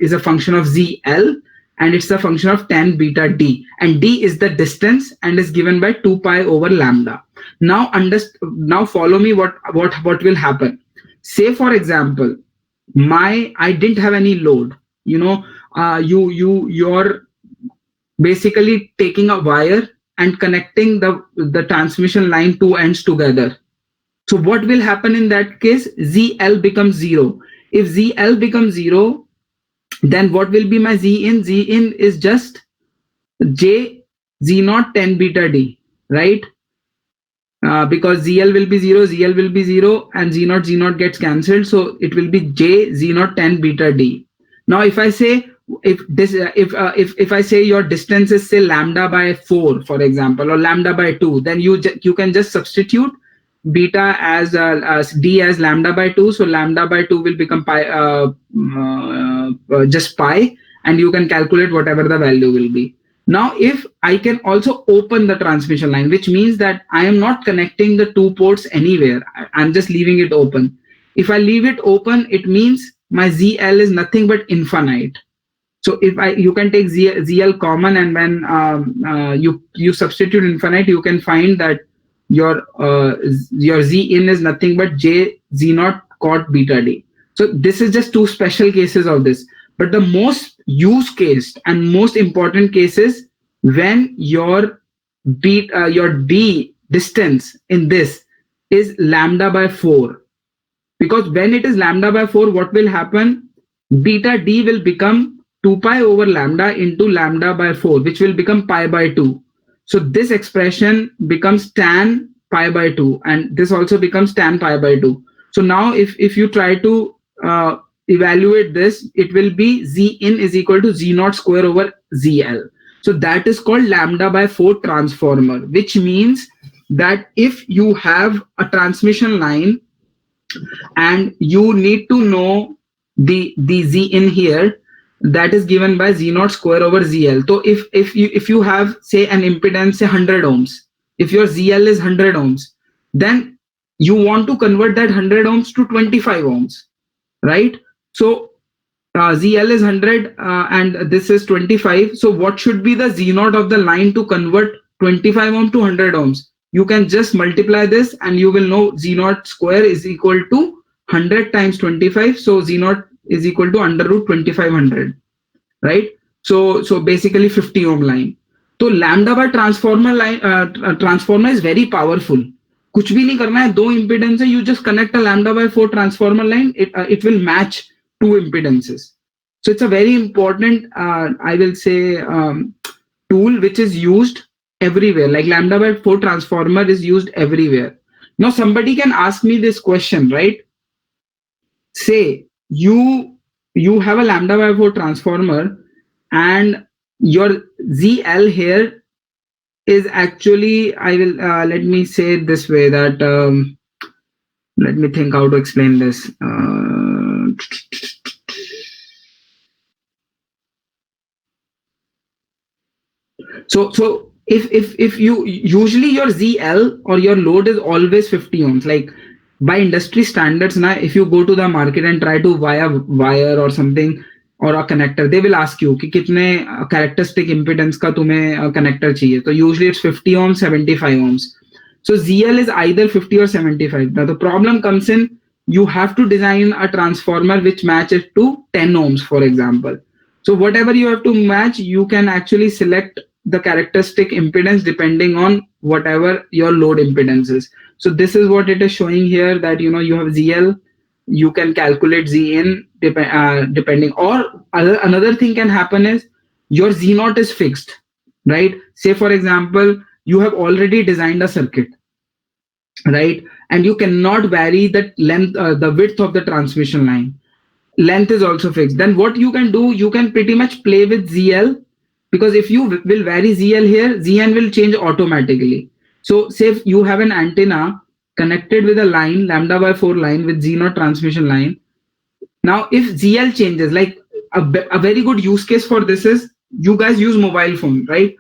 is a function of zl, and it's a function of tan beta d, and d is the distance and is given by 2 pi over lambda. Now follow me. What will happen? Say for example, I didn't have any load. You're basically taking a wire and connecting the transmission line two ends together. So what will happen in that case? ZL becomes 0. If ZL becomes 0, then what will be my Z in? Z in is just J Z naught tan beta D, right? Because ZL will be 0, ZL will be 0, and Z naught gets cancelled. So it will be J Z naught tan beta D. Now, if I say if I say your distance is say lambda by 4, for example, or lambda by 2, then you can just substitute beta as D as lambda by 2. So lambda by 2 will become pi, just pi, and you can calculate whatever the value will be. Now, if I can also open the transmission line, which means that I am not connecting the two ports anywhere, I'm just leaving it open. If I leave it open, it means my ZL is nothing but infinite. So if you can take ZL common, and when you substitute infinite, you can find that your Z in is nothing but J Z naught cot beta D. So this is just two special cases of this. But the most use case and most important case is when your D distance in this is lambda by 4. Because when it is lambda by 4, what will happen? Beta D will become 2 pi over lambda into lambda by 4, which will become pi by 2. So this expression becomes tan pi by 2, and this also becomes tan pi by 2. So now if you try to evaluate this, it will be Z in is equal to Z naught square over ZL. So that is called lambda by 4 transformer, which means that if you have a transmission line and you need to know the Z in here, that is given by Z naught square over ZL. So if you have say an impedance say 100 ohms, if your ZL is 100 ohms, then you want to convert that 100 ohms to 25 ohms, right? So ZL is 100 and this is 25. So what should be the Z naught of the line to convert 25 ohm to 100 ohms? You can just multiply this and you will know Z naught square is equal to 100 times 25. So Z naught is equal to under root 2500, right? So basically 50 ohm line. So lambda by transformer line transformer is very powerful. कुछ भी नहीं करना है, दो impedance है, you just connect a lambda by 4 transformer line, it will match two impedances. So it's a very important I will say tool which is used everywhere. Like lambda by 4 transformer is used everywhere. Now somebody can ask me this question, right? Say you have a lambda by 4 transformer, and your ZL here is actually, I will let me say it this way, that let me think how to explain this. So if you usually your ZL or your load is always 50 ohms, like by industry standards now, if you go to the market and try to buy a wire or something or a connector, they will ask you कि कितने characteristic impedance का तुम्हें connector चाहिए. So usually it's 50 ohms, 75 ohms. So ZL is either 50 or 75. Now the problem comes in, you have to design a transformer which matches to 10 ohms, for example. So whatever you have to match, you can actually select the characteristic impedance depending on whatever your load impedance is. So this is what it is showing here, that you have ZL, you can calculate Zin depending, or another thing can happen is your Z naught is fixed, right? Say for example, you have already designed a circuit, right? And you cannot vary the length, the width of the transmission line. Length is also fixed. Then what you can do, you can pretty much play with ZL, because if you will vary ZL here, Zn will change automatically. So say if you have an antenna connected with a line, lambda by 4 line with Z0 transmission line. Now if ZL changes, like a very good use case for this is, you guys use mobile phone, right?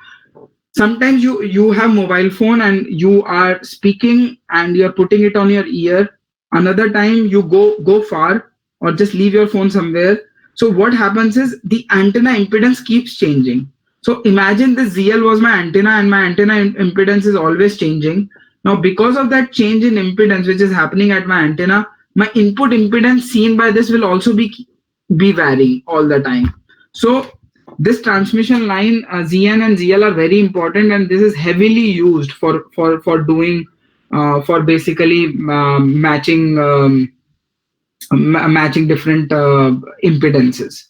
Sometimes you have mobile phone and you are speaking and you're putting it on your ear. Another time you go far or just leave your phone somewhere. So what happens is the antenna impedance keeps changing. So imagine this ZL was my antenna, and my antenna impedance is always changing. Now because of that change in impedance which is happening at my antenna, my input impedance seen by this will also be varying all the time. So this transmission line, Zn and Zl are very important, and this is heavily used for doing for basically matching different impedances.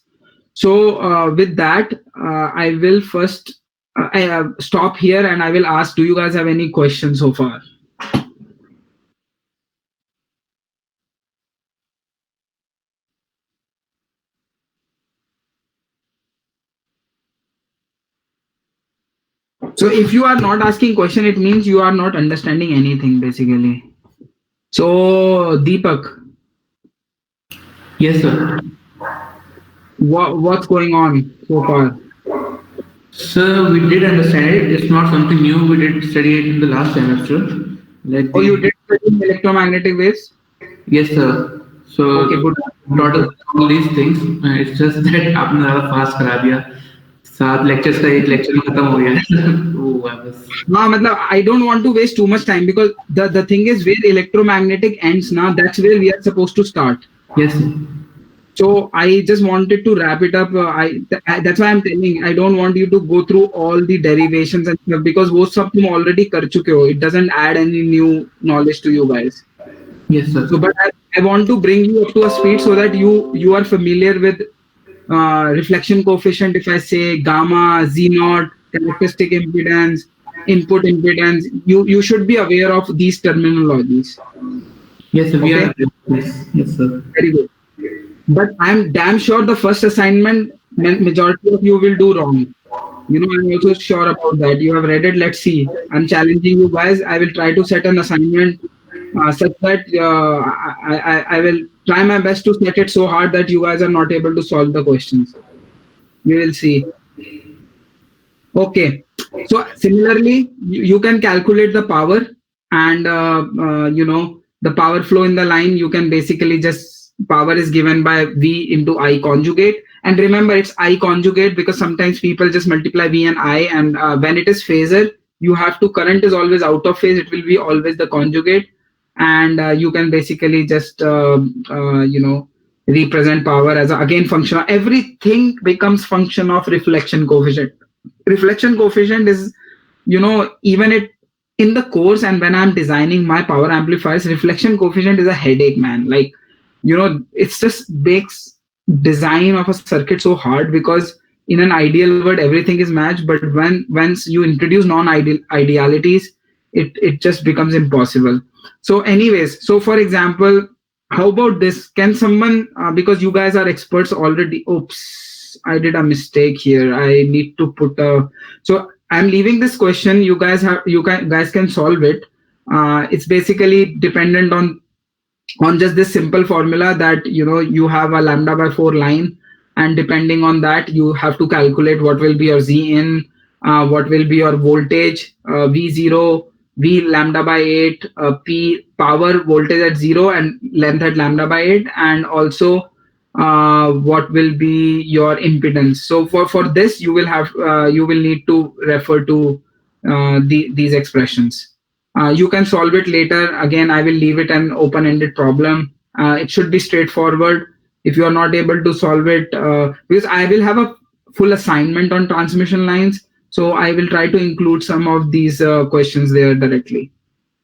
So with that, I will first stop here, and I will ask, do you guys have any questions so far? So if you are not asking question, it means you are not understanding anything basically. So Deepak, Yes, sir. what's going on so far? Sir, we did understand it. It's not something new. We did study it in the last semester. Like Oh, you did study electromagnetic waves? Yes, sir. So Okay, good. lot of all these things. It's just that आपने ज़्यादा fast करा दिया. 7 lectures का एक lecture में खत्म हो गया. Oh, I was. No, matlab, I don't want to waste too much time, because the thing is, where electromagnetic ends now, that's where we are supposed to start. Yes, sir. So I just wanted to wrap it up. That's why I'm telling, I don't want you to go through all the derivations and stuff, because वो सब तुम already कर चुके हो. It doesn't add any new knowledge to you guys. Yes, sir. So, but I want to bring you up to a speed so that you are familiar with reflection coefficient. If I say gamma, Z naught, characteristic impedance, input impedance, you should be aware of these terminologies. Yes, sir. We Okay. are. Yes, sir. Very good. But I'm damn sure the first assignment majority of you will do wrong. I'm also sure about that. You have read it. Let's see. I'm challenging you guys. I will try to set an assignment such that I will try my best to set it so hard that you guys are not able to solve the questions. We will see. Okay. So similarly, you can calculate the power, and the power flow in the line. You can basically just, power is given by V into I conjugate. And remember, it's I conjugate because sometimes people just multiply V and I, and when it is phasor, you have to, current is always out of phase, it will be always the conjugate. And you can basically just represent power as again function of, everything becomes function of reflection coefficient. Reflection coefficient is, even it in the course, and when I'm designing my power amplifiers, reflection coefficient is a headache, man. Like, it's just makes design of a circuit so hard, because in an ideal world everything is matched, but once you introduce non-idealities, it just becomes impossible. So anyways, so for example, how about this? Can someone, because you guys are experts already, oops, I did a mistake here, I need to put a, so I'm leaving this question, you guys can solve it. It's basically dependent on just this simple formula that you have a lambda by 4 line, and depending on that you have to calculate what will be your z in, what will be your voltage, v0, v lambda by 8, p power voltage at 0 and length at lambda by 8, and also what will be your impedance. So for this you will need to refer to these expressions. You can solve it later. Again, I will leave it an open-ended problem. It should be straightforward. If you are not able to solve it, because I will have a full assignment on transmission lines, so I will try to include some of these questions there directly.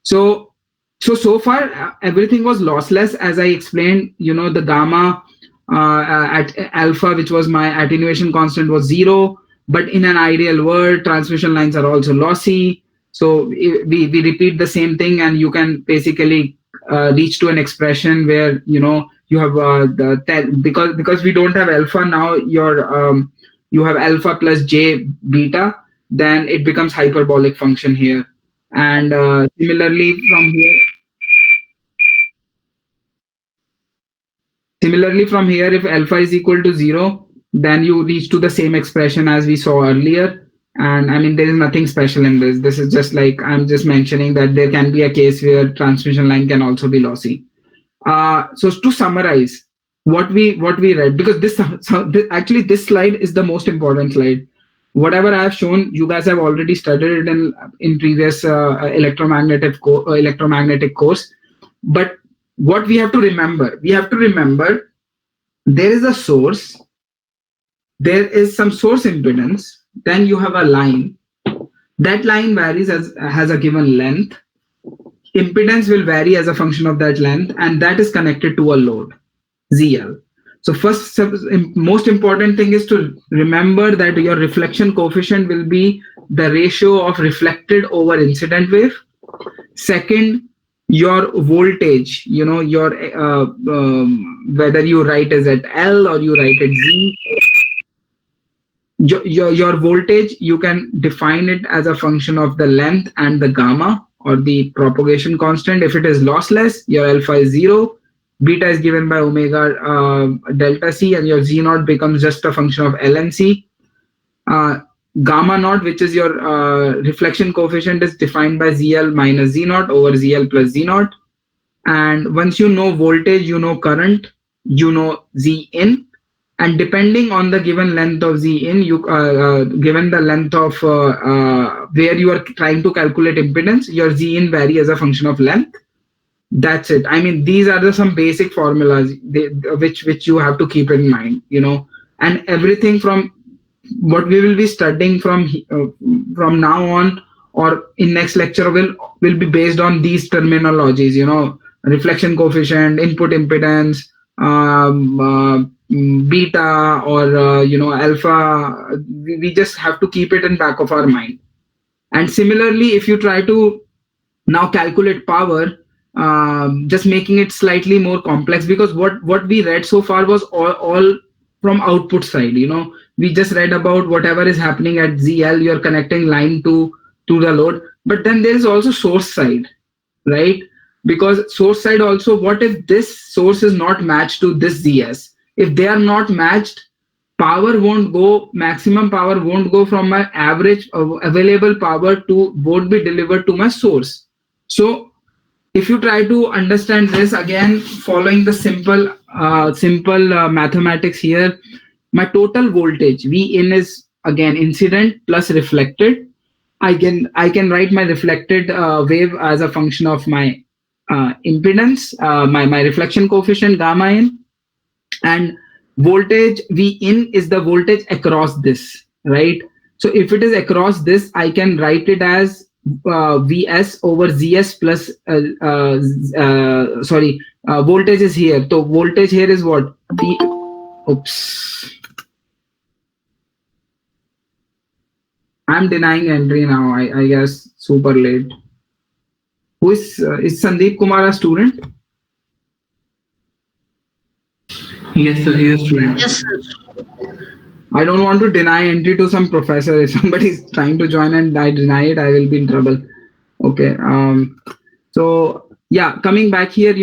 So far everything was lossless, as I explained. The gamma at alpha, which was my attenuation constant, was 0. But in an ideal world, transmission lines are also lossy. So we repeat the same thing, and you can basically reach to an expression where you have because we don't have alpha now. You have alpha plus j beta, then it becomes hyperbolic function here. And similarly from here, if alpha is equal to 0, then you reach to the same expression as we saw earlier. And I mean, there is nothing special in this. This is just like, I'm just mentioning that there can be a case where transmission line can also be lossy. So to summarize what we read, because this slide is the most important slide. Whatever I have shown, you guys have already studied it in previous electromagnetic course. But what we have to remember, there is a source, there is some source impedance, then you have a line. That line varies has a given length. Impedance will vary as a function of that length, and that is connected to a load, ZL. So first, most important thing is to remember that your reflection coefficient will be the ratio of reflected over incident wave. Second, your voltage, your whether you write it at L or you write it Z. Your voltage, you can define it as a function of the length and the gamma, or the propagation constant. If it is lossless, your alpha is 0, beta is given by omega delta c, and your z naught becomes just a function of L and C. Gamma naught, which is your reflection coefficient, is defined by ZL minus Z naught over ZL plus Z naught. And once you know voltage, you know current, you know Z in, and depending on the given length of Z in, given the length of where you are trying to calculate impedance, your Z in vary as a function of length. That's it. I mean, these are some basic formulas which you have to keep in mind, and everything from what we will be studying from now on or in next lecture will be based on these terminologies, reflection coefficient, input impedance, beta, or alpha. We just have to keep it in back of our mind. And similarly, if you try to now calculate power, just making it slightly more complex, because what we read so far was all from output side. We just read about whatever is happening at ZL, you're connecting line to the load, but then there is also source side, right? Because source side also, what if this source is not matched to this ZS? If they are not matched, maximum power won't go from my average available power to won't be delivered to my source. So if you try to understand this, again, following the simple mathematics here, my total voltage V in is again incident plus reflected. I can write my reflected wave as a function of my impedance, my reflection coefficient gamma in, and voltage V in is the voltage across this, right? So if it is across this, I can write it as Vs over Zs plus voltage is here. So voltage here is what? I'm denying entry now. I guess super late. Who is Sandeep Kumar a student? Yes, sir. He is a student. Yes, sir. I don't want to deny entry to some professor. If somebody is trying to join and I deny it, I will be in trouble. Okay. So yeah, coming back here,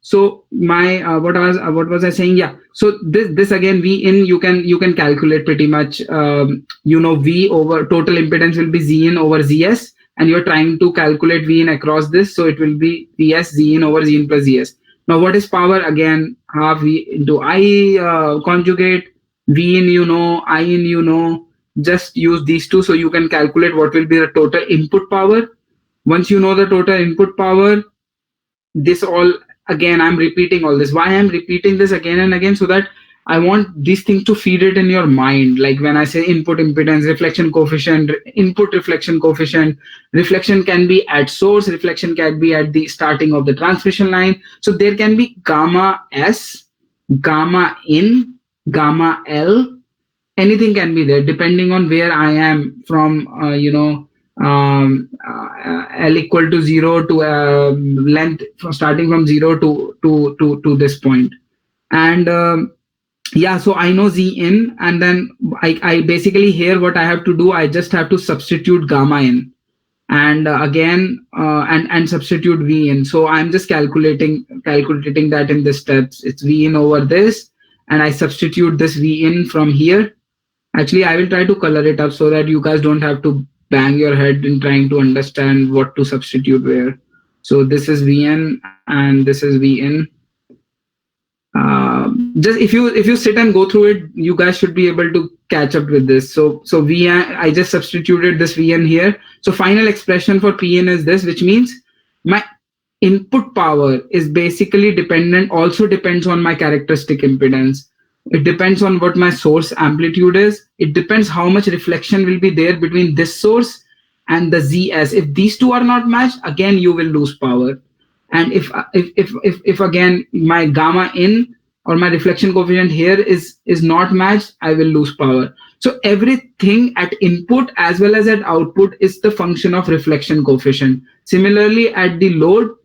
so my what was I saying? Yeah. So this again, V in you can calculate pretty much. V over total impedance will be Z in over ZS, and you're trying to calculate V in across this, so it will be VS Z in over Z in plus ZS. Now what is power? Again, half V into I conjugate. V in I in just use these two, so you can calculate what will be the total input power. Once you know the total input power, this all, again I'm repeating all this. Why I'm repeating this again and again? So that I want these things to feed it in your mind. Like when I say input impedance, reflection coefficient, input reflection coefficient, reflection can be at source, reflection can be at the starting of the transmission line. So there can be gamma S, gamma in, gamma L, anything can be there depending on where I am from, L equal to 0 to length starting from 0 to this point. And yeah, so I know Z in, and then I basically here what I have to do, I just have to substitute gamma in, and again and substitute V in. So I'm just calculating that in the steps. It's V in over this, and I substitute this V in from here. Actually, I will try to color it up so that you guys don't have to bang your head in trying to understand what to substitute where. So this is Vn and this is Vin. Just if you sit and go through it, you guys should be able to catch up with this. So Vn, I just substituted this Vn here. So final expression for Pn is this, which means my input power is basically also depends on my characteristic impedance. It depends on what my source amplitude is. It depends how much reflection will be there between this source and the ZS. If these two are not matched, again you will lose power. And if again my gamma in or my reflection coefficient here is not matched, I will lose power. So everything at input as well as at output is the function of reflection coefficient. Similarly, at the load,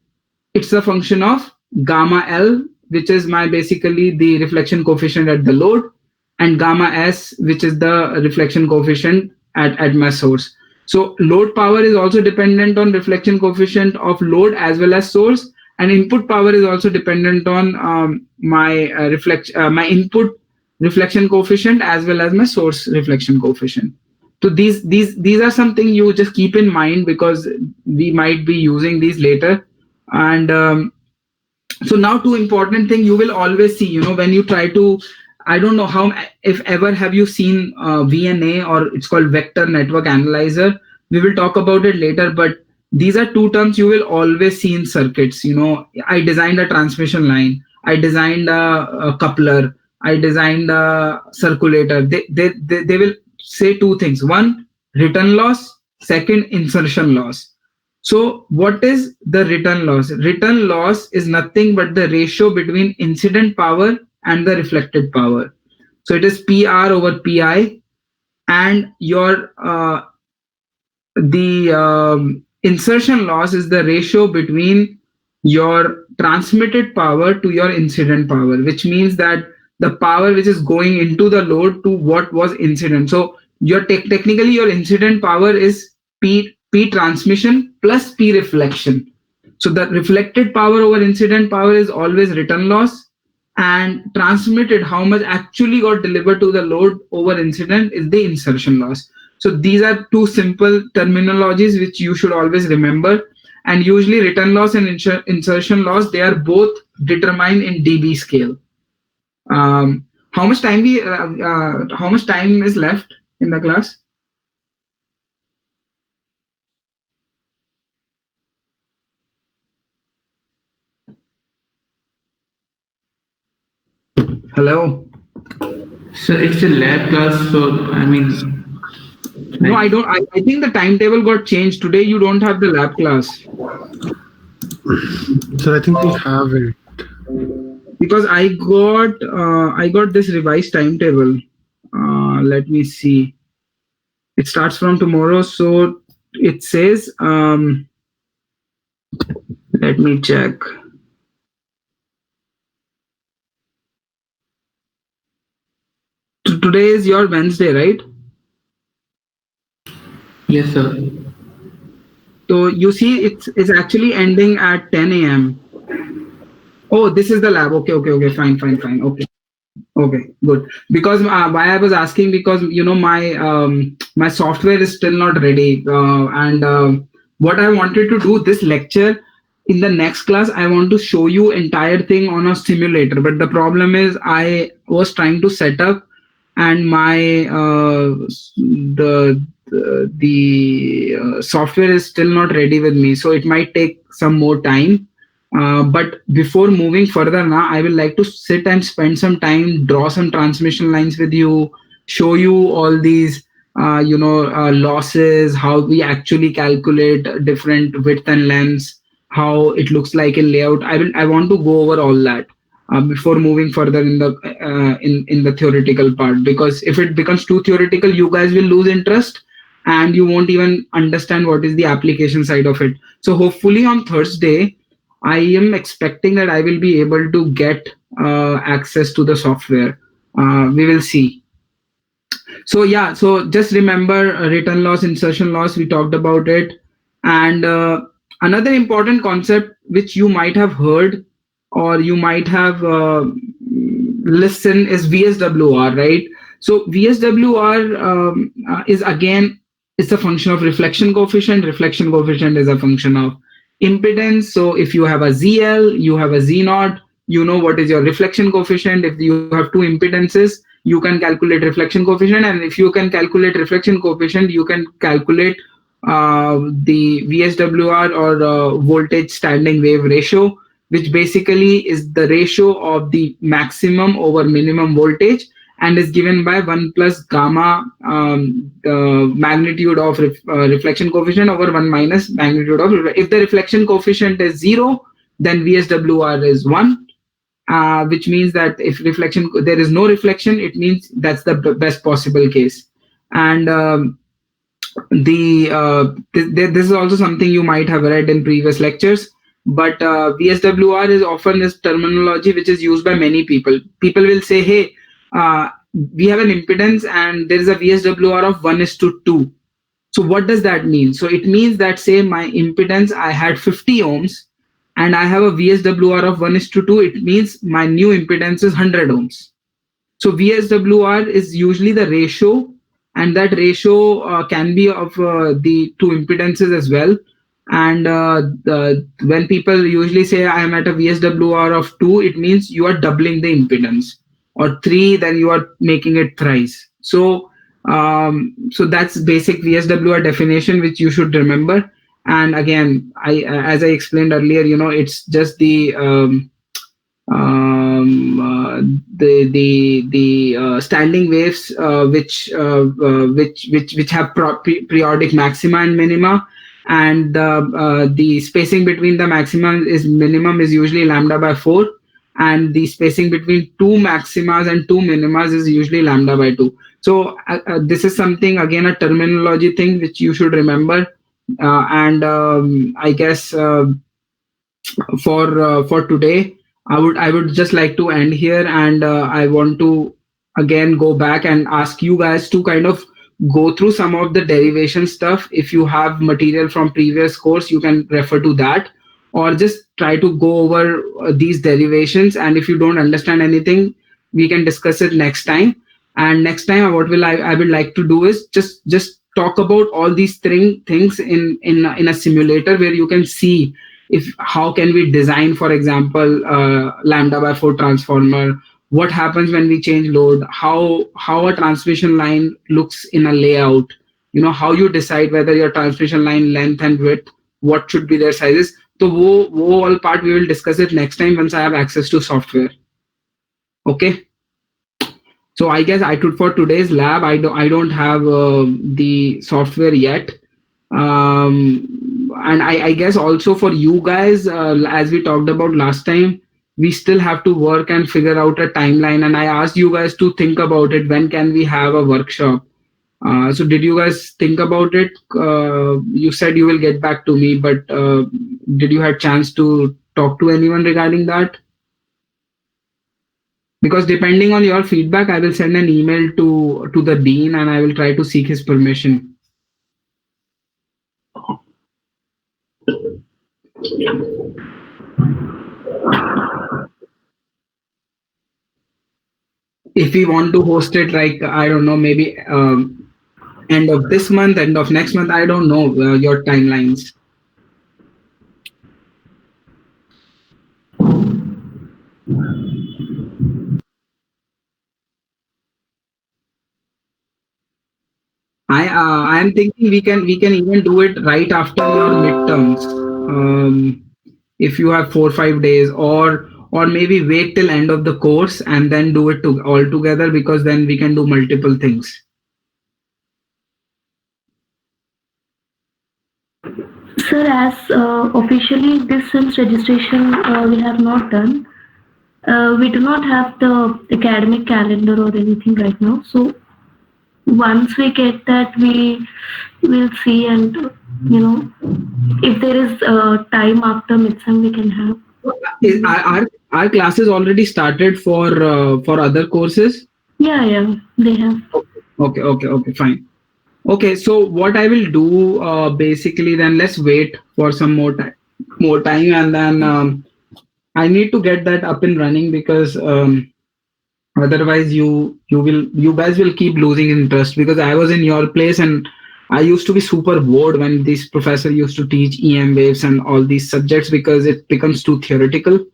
it's a function of gamma L, which is my basically the reflection coefficient at the load, and gamma S, which is the reflection coefficient at my source. So load power is also dependent on reflection coefficient of load as well as source, and input power is also dependent on my input reflection coefficient as well as my source reflection coefficient. So these are something you just keep in mind because we might be using these later. And so now two important thing you will always see, when you try to, I don't know how, if ever have you seen VNA, or it's called vector network analyzer. We will talk about it later, but these are two terms you will always see in circuits. I designed a transmission line, I designed a coupler, I designed a circulator. They will say two things: one, return loss; second, insertion loss. So what is the return loss? Return loss is nothing but the ratio between incident power and the reflected power. So it is PR over PI, and your insertion loss is the ratio between your transmitted power to your incident power, which means that the power which is going into the load to what was incident. So your technically your incident power is P transmission plus P reflection. So the reflected power over incident power is always return loss, and transmitted, how much actually got delivered to the load over incident, is the insertion loss. So these are two simple terminologies which you should always remember. And usually return loss and insertion loss, they are both determined in dB scale. How much time is left in the class? Hello? So it's a lab class, so I mean. No, I don't. I think the timetable got changed. Today you don't have the lab class. So I think we have it. Because I got this revised timetable. Let me see. It starts from tomorrow. So it says, let me check. Today is your Wednesday, right? Yes, sir. So you see, it's actually ending at 10 a.m. Oh, this is the lab. Okay. Fine. Okay, good. Because why I was asking, because my software is still not ready, and what I wanted to do this lecture, in the next class I want to show you entire thing on a simulator. But the problem is I was trying to set up, and my the software is still not ready with me, so it might take some more time. But before moving further now, I will like to sit and spend some time, draw some transmission lines with you, show you all these, losses, how we actually calculate different width and lengths, how it looks like in layout. I want to go over all that before moving further in the in the theoretical part. Because if it becomes too theoretical, you guys will lose interest, and you won't even understand what is the application side of it. So hopefully on Thursday, I am expecting that I will be able to get access to the software. We will see. So yeah, so just remember return loss, insertion loss, we talked about it. And another important concept which you might have heard, or you might have listened, is VSWR, right? So VSWR is again, it's a function of reflection coefficient. Reflection coefficient is a function of impedance. So if you have a ZL, you have a Z naught, you know what is your reflection coefficient. If you have two impedances, you can calculate reflection coefficient. And if you can calculate reflection coefficient, you can calculate the VSWR, or voltage standing wave ratio, which basically is the ratio of the maximum over minimum voltage, and is given by 1 plus gamma, magnitude of reflection coefficient, over 1 minus magnitude of, if the reflection coefficient is 0, then VSWR is 1, which means that if there is no reflection, it means that's the best possible case. And this is also something you might have read in previous lectures. But VSWR is often this terminology which is used by many people. People will say, hey, we have an impedance and there is a VSWR of 1:2. So what does that mean? So it means that, say my impedance, I had 50 ohms, and I have a VSWR of 1:2. It means my new impedance is 100 ohms. So VSWR is usually the ratio, and that ratio can be of the two impedances as well. And when people usually say I am at a VSWR of 2, it means you are doubling the impedance, or 3, then you are making it thrice. So so that's basic VSWR definition, which you should remember. And again, as I explained earlier, it's just the standing waves which have periodic maxima and minima, and the spacing between the maximum is minimum is usually lambda by 4, and the spacing between two maximas and two minimas is usually lambda by 2. So this is something, again, a terminology thing which you should remember. And I guess for today, I would just like to end here. And I want to again go back and ask you guys to kind of go through some of the derivation stuff. If you have material from previous course, you can refer to that, or just try to go over these derivations. And if you don't understand anything, we can discuss it next time. And next time, what I would like to do is just talk about all these things in a simulator, where you can see if how can we design, for example, lambda by 4 transformer. What happens when we change load, how a transmission line looks in a layout, how you decide whether your transmission line length and width, what should be their sizes. So wo all part we will discuss it next time once I have access to software. Okay. So I guess for today's lab, I don't have the software yet. And I guess also for you guys, as we talked about last time, we still have to work and figure out a timeline. And I asked you guys to think about it. When can we have a workshop? So did you guys think about it? You said you will get back to me, but did you have chance to talk to anyone regarding that? Because depending on your feedback, I will send an email to the dean and I will try to seek his permission. If we want to host it, like, I don't know, maybe end of this month, end of next month, I don't know your timelines. I am thinking we can even do it right after your midterms. If you have 4 or 5 days, or maybe wait till end of the course and then do it all together, because then we can do multiple things. Sir, as officially this SIMS registration we have not done. We do not have the academic calendar or anything right now. So once we get that, we will see, and if there is time after midsem, we can have. Our classes already started for other courses? Yeah, they have. Okay, fine. Okay, so what I will do, basically, then let's wait for some more time, and then I need to get that up and running, because otherwise you guys will keep losing interest, because I was in your place and I used to be super bored when this professor used to teach EM waves and all these subjects, because it becomes too theoretical.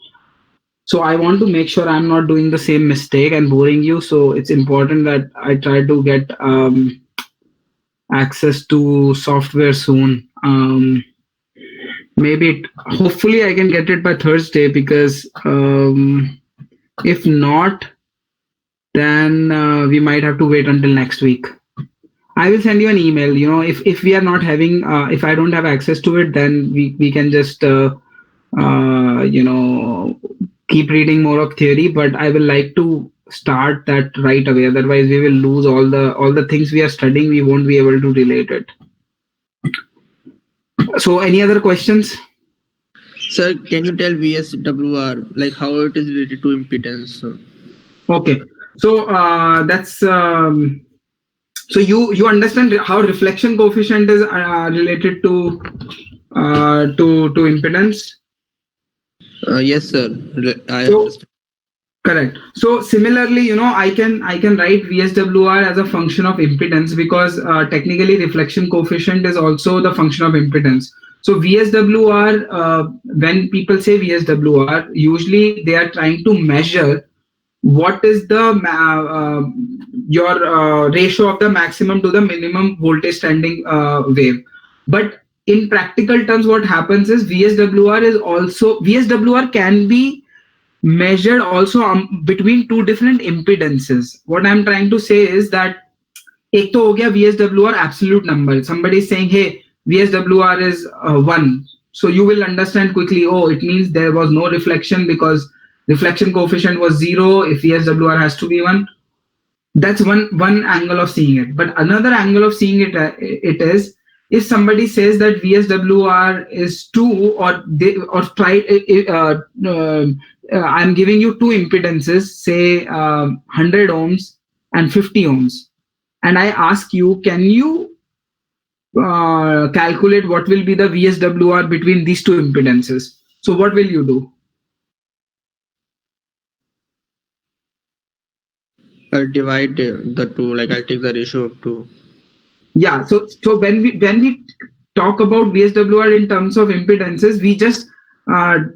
So I want to make sure I'm not doing the same mistake and boring you. So it's important that I try to get access to software soon. Hopefully I can get it by Thursday, because if not, then we might have to wait until next week. I will send you an email. If we are not having, if I don't have access to it, then we can just keep reading more of theory. But I will like to start that right away. Otherwise, we will lose all the things we are studying. We won't be able to relate it. So, any other questions? Sir, can you tell VSWR like how it is related to impedance? Okay, so that's so you understand how reflection coefficient is related to impedance. Yes, sir. I So, understand. correct. So similarly, I can write VSWR as a function of impedance, because technically reflection coefficient is also the function of impedance. So VSWR, when people say VSWR, usually they are trying to measure what is the your ratio of the maximum to the minimum voltage standing wave. But in practical terms, what happens is VSWR can be measured also between two different impedances. What I'm trying to say is that एक तो हो गया VSWR absolute number. Somebody is saying, hey, VSWR is 1. So you will understand quickly, oh, it means there was no reflection, because reflection coefficient was 0 if VSWR has to be 1. That's one angle of seeing it. But another angle of seeing it is, if somebody says that VSWR is 2, or I'm giving you two impedances, say 100 ohms and 50 ohms, and I ask you, can you calculate what will be the VSWR between these two impedances? So what will you do? I'll divide the two. Like I'll take the ratio of 2. Yeah. So when we talk about VSWR in terms of impedances, we just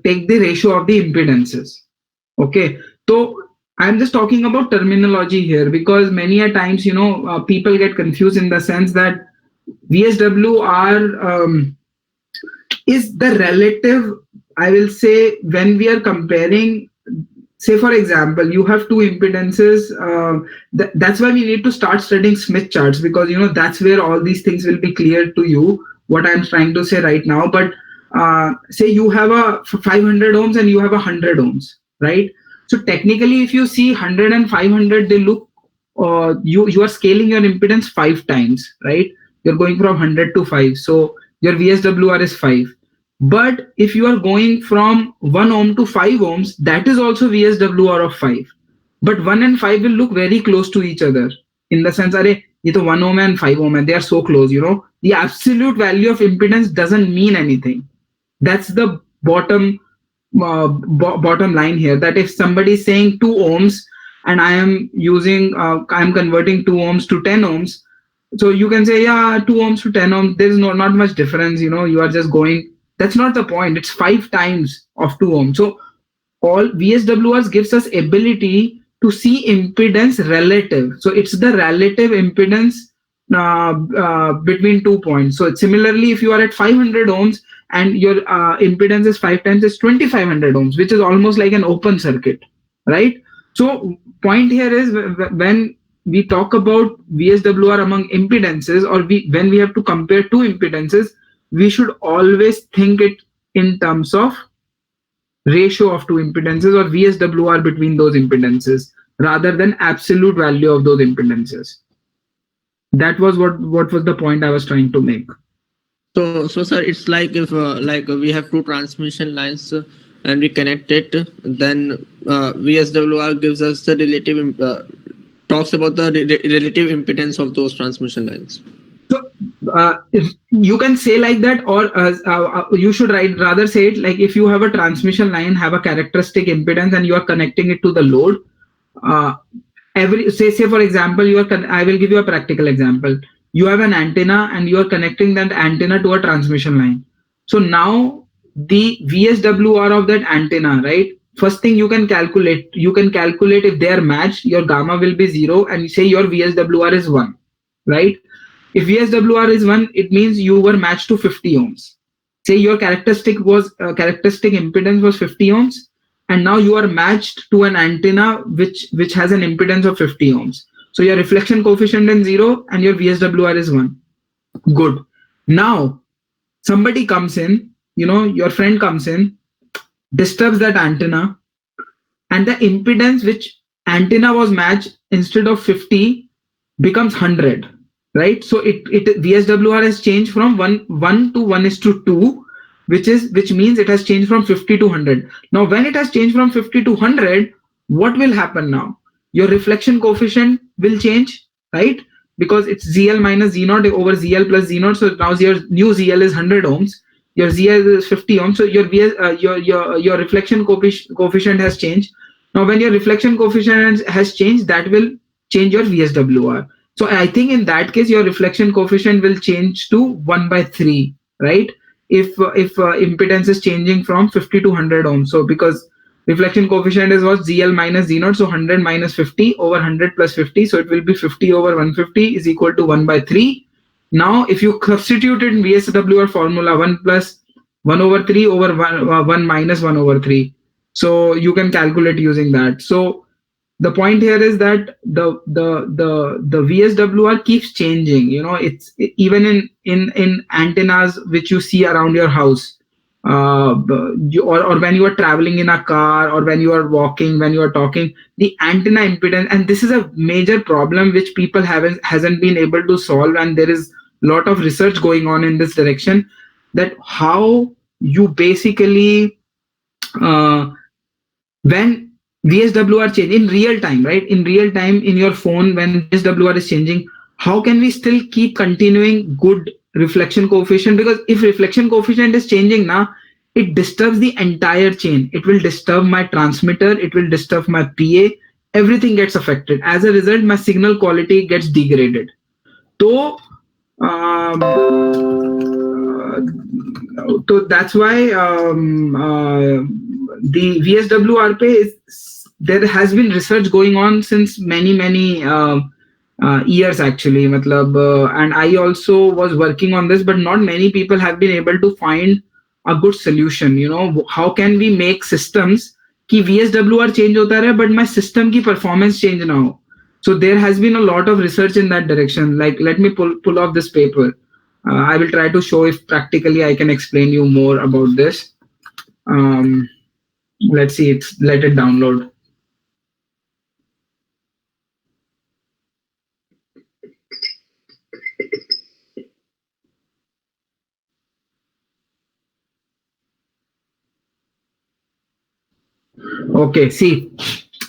take the ratio of the impedances. Okay. So I'm just talking about terminology here, because many a times, people get confused in the sense that VSWR is the relative, I will say, when we are comparing. Say, for example, you have two impedances. That's why we need to start studying Smith charts, because that's where all these things will be clear to you, what I'm trying to say right now. But say you have a 500 ohms and you have 100 ohms, right? So technically, if you see 100 and 500, they look you are scaling your impedance 5 times, right? You're going from 100 to 5, so your VSWR is 5. But if you are going from 1 ohm to 5 ohms, that is also VSWR of 5. But 1 and 5 will look very close to each other, in the sense, are ye to 1 ohm and 5 ohm and they are so close, the absolute value of impedance doesn't mean anything. That's the bottom line here, that if somebody is saying 2 ohms and I am converting 2 ohms to 10 ohms, so you can say, yeah, 2 ohms to 10 ohms, there's not much difference, you are just going. That's not the point. It's 5 times of 2 ohms. So all VSWRs gives us ability to see impedance relative. So it's the relative impedance between 2 points. So similarly, if you are at 500 ohms and your impedance is 5 times, it's 2500 ohms, which is almost like an open circuit, right? So point here is, when we talk about VSWR among impedances, or when we have to compare two impedances, we should always think it in terms of ratio of two impedances, or VSWR between those impedances, rather than absolute value of those impedances. That was what was the point I was trying to make. So sir, it's like if we have two transmission lines and we connect it, then VSWR gives us the relative talks about the relative impedance of those transmission lines. So if you can say like that, or you should rather say it like, if you have a transmission line, have a characteristic impedance, and you are connecting it to the load. Say for example, I will give you a practical example. You have an antenna and you are connecting that antenna to a transmission line. So now the VSWR of that antenna, right? First thing you can calculate if they are matched, your gamma will be 0, and say your VSWR is 1, right? If VSWR is 1, it means you were matched to 50 ohms. Say your characteristic impedance was 50 ohms, and now you are matched to an antenna which has an impedance of 50 ohms. So your reflection coefficient is 0 and your VSWR is 1. Good. Now somebody comes in, your friend comes in, disturbs that antenna, and the impedance which antenna was matched, instead of 50 becomes 100, right? So it VSWR has changed from 1 to 1:2, which means it has changed from 50 to 100. Now when it has changed from 50 to 100, what will happen now? Your reflection coefficient will change, right? Because it's ZL minus Z0 over ZL plus Z0. So now your new ZL is 100 ohms, your ZL is 50 ohms. So your reflection coefficient has changed. Now when your reflection coefficient has changed, that will change your VSWR. So I think in that case, your reflection coefficient will change to 1/3, right? If impedance is changing from 50 to 100 ohms. So because reflection coefficient is what, ZL minus Z0, so 100 minus 50 over 100 plus 50, so it will be 50 over 150 is equal to 1/3. Now if you substitute it in VSWR formula, 1 plus 1 over 3 over 1 minus 1 over 3, so you can calculate using that. So the point here is that the VSWR keeps changing. It's even in antennas which you see around your house, or when you are traveling in a car, or when you are walking, when you are talking, the antenna impedance, and this is a major problem which people hasn't been able to solve, and there is a lot of research going on in this direction, that how you basically when VSWR change in real time, right? In real time in your phone, when VSWR is changing, how can we still keep continuing good reflection coefficient? Because if reflection coefficient is changing now, it disturbs the entire chain. It will disturb my transmitter, it will disturb my PA, everything gets affected. As a result, my signal quality gets degraded. So that's why the VSWR there has been research going on since many years actually, and I also was working on this, but not many people have been able to find a good solution. How can we make systems ki VSWR change hota rahe, but my system ki performance change na ho? So there has been a lot of research in that direction. Like, let me pull off this paper. I will try to show if practically I can explain you more about this. Let's see, let it download. Okay, see.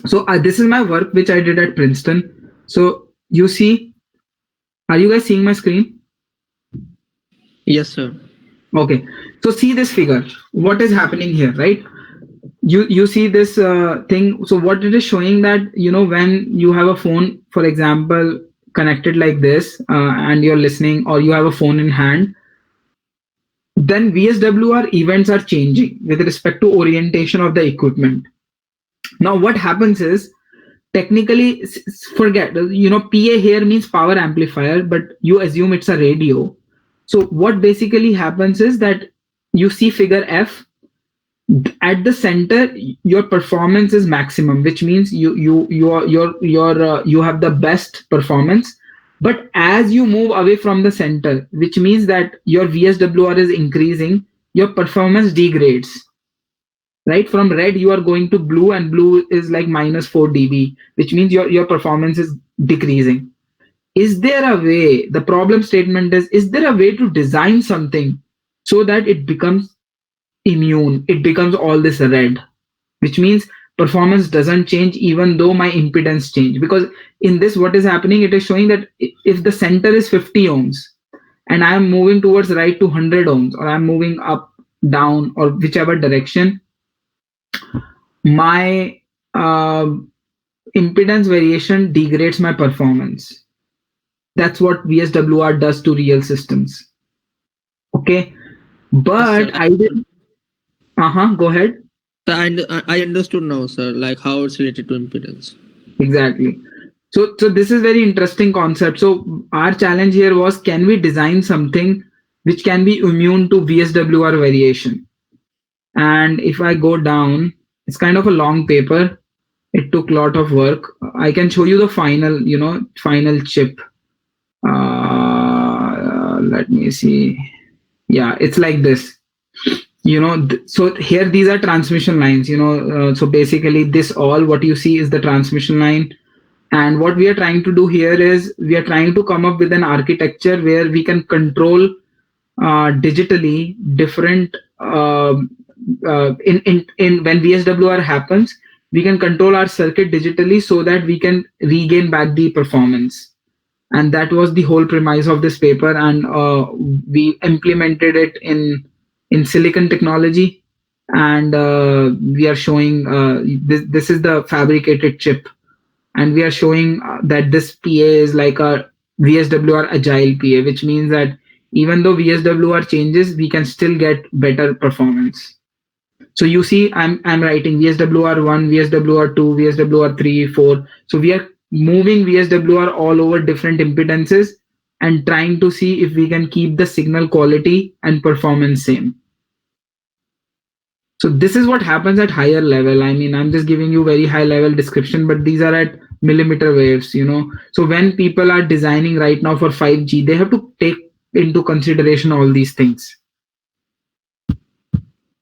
So this is my work which I did at Princeton. So you see, are you guys seeing my screen? Yes, sir. Okay. So see this figure. What is happening here, right? You see this thing. So what it is showing that when you have a phone, for example, connected like this, and you're listening, or you have a phone in hand, then VSWR events are changing with respect to orientation of the equipment. Now what happens is, technically, forget, PA here means power amplifier, but you assume it's a radio. So what basically happens is that you see figure F. At the center, your performance is maximum, which means you have the best performance. But as you move away from the center, which means that your VSWR is increasing, your performance degrades. Right, from red you are going to blue, and blue is like -4 dB, which means your performance is decreasing. Is there a way, the problem statement is there a way to design something so that it becomes immune, it becomes all this red, which means performance doesn't change even though my impedance change? Because in this, what is happening, it is showing that if the center is 50 ohms and I am moving towards right to 100 ohms, or I'm moving up, down, or whichever direction, my impedance variation degrades my performance. That's what VSWR does to real systems. Okay, but Sir, I did. Go ahead. I understood now, sir, like how it's related to impedance. Exactly. So this is very interesting concept. So our challenge here was, can we design something which can be immune to VSWR variation? And if I go down, it's kind of a long paper. It took a lot of work. I can show you the final chip. Let me see. Yeah, it's like this. So here these are transmission lines. So basically this all what you see is the transmission line. And what we are trying to do here is we are trying to come up with an architecture where we can control digitally different in when VSWR happens, we can control our circuit digitally so that we can regain back the performance. And that was the whole premise of this paper, and we implemented it in silicon technology. And we are showing this is the fabricated chip, and we are showing that this PA is like a VSWR agile PA, which means that even though VSWR changes, we can still get better performance. So you see, I'm writing VSWR1, VSWR2, VSWR3, 4. So we are moving VSWR all over different impedances and trying to see if we can keep the signal quality and performance same. So this is what happens at higher level. I mean, I'm just giving you very high level description, but these are at millimeter waves. So when people are designing right now for 5G, they have to take into consideration all these things.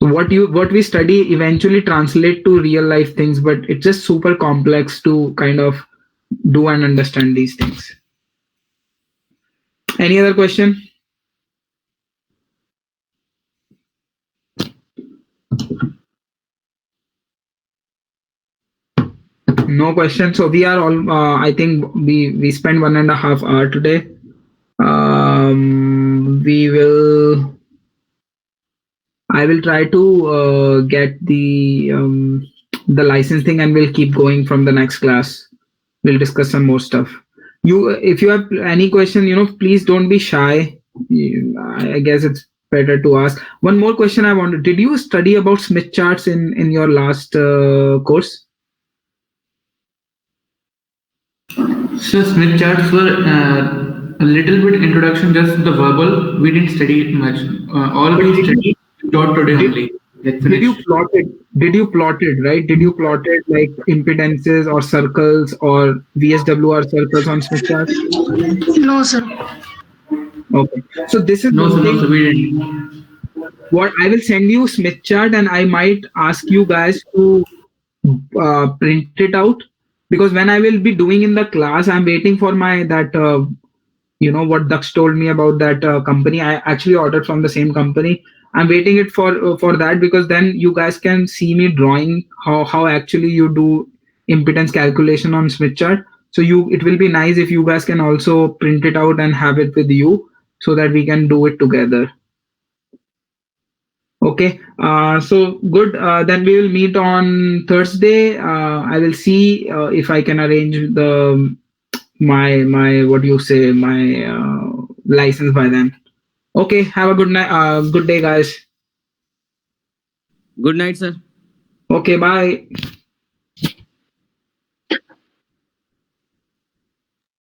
So what we study eventually translate to real life things, but it's just super complex to kind of do and understand these things. Any other question? No question. So we are all. I think we spent 1.5 hours today. We will. I will try to get the license thing, and we'll keep going from the next class. We'll discuss some more stuff. If you have any question, please don't be shy. I guess it's better to ask. One more question I wanted. Did you study about Smith charts in your last course? So Smith charts were a little bit introduction, just the verbal. We didn't study it much. All we studied taught today only. Did you plot it? Did you plot it, right? Did you plot it like impedances or circles or VSWR circles on Smith chart? No, sir. Okay. So this is no, one sir, thing. no, sir, we didn't. What I will send you Smith chart, and I might ask you guys to print it out, because when I will be doing in the class, I'm waiting for my that what Daksh told me about that company. I actually ordered from the same company. I'm waiting it for that, because then you guys can see me drawing how actually you do impedance calculation on Smith chart. So it will be nice if you guys can also print it out and have it with you, so that we can do it together. Okay, so good. Then we will meet on Thursday. I will see if I can arrange my what do you say, my license by then. Okay, have a good night. Good day, guys. Good night, sir. Okay, bye.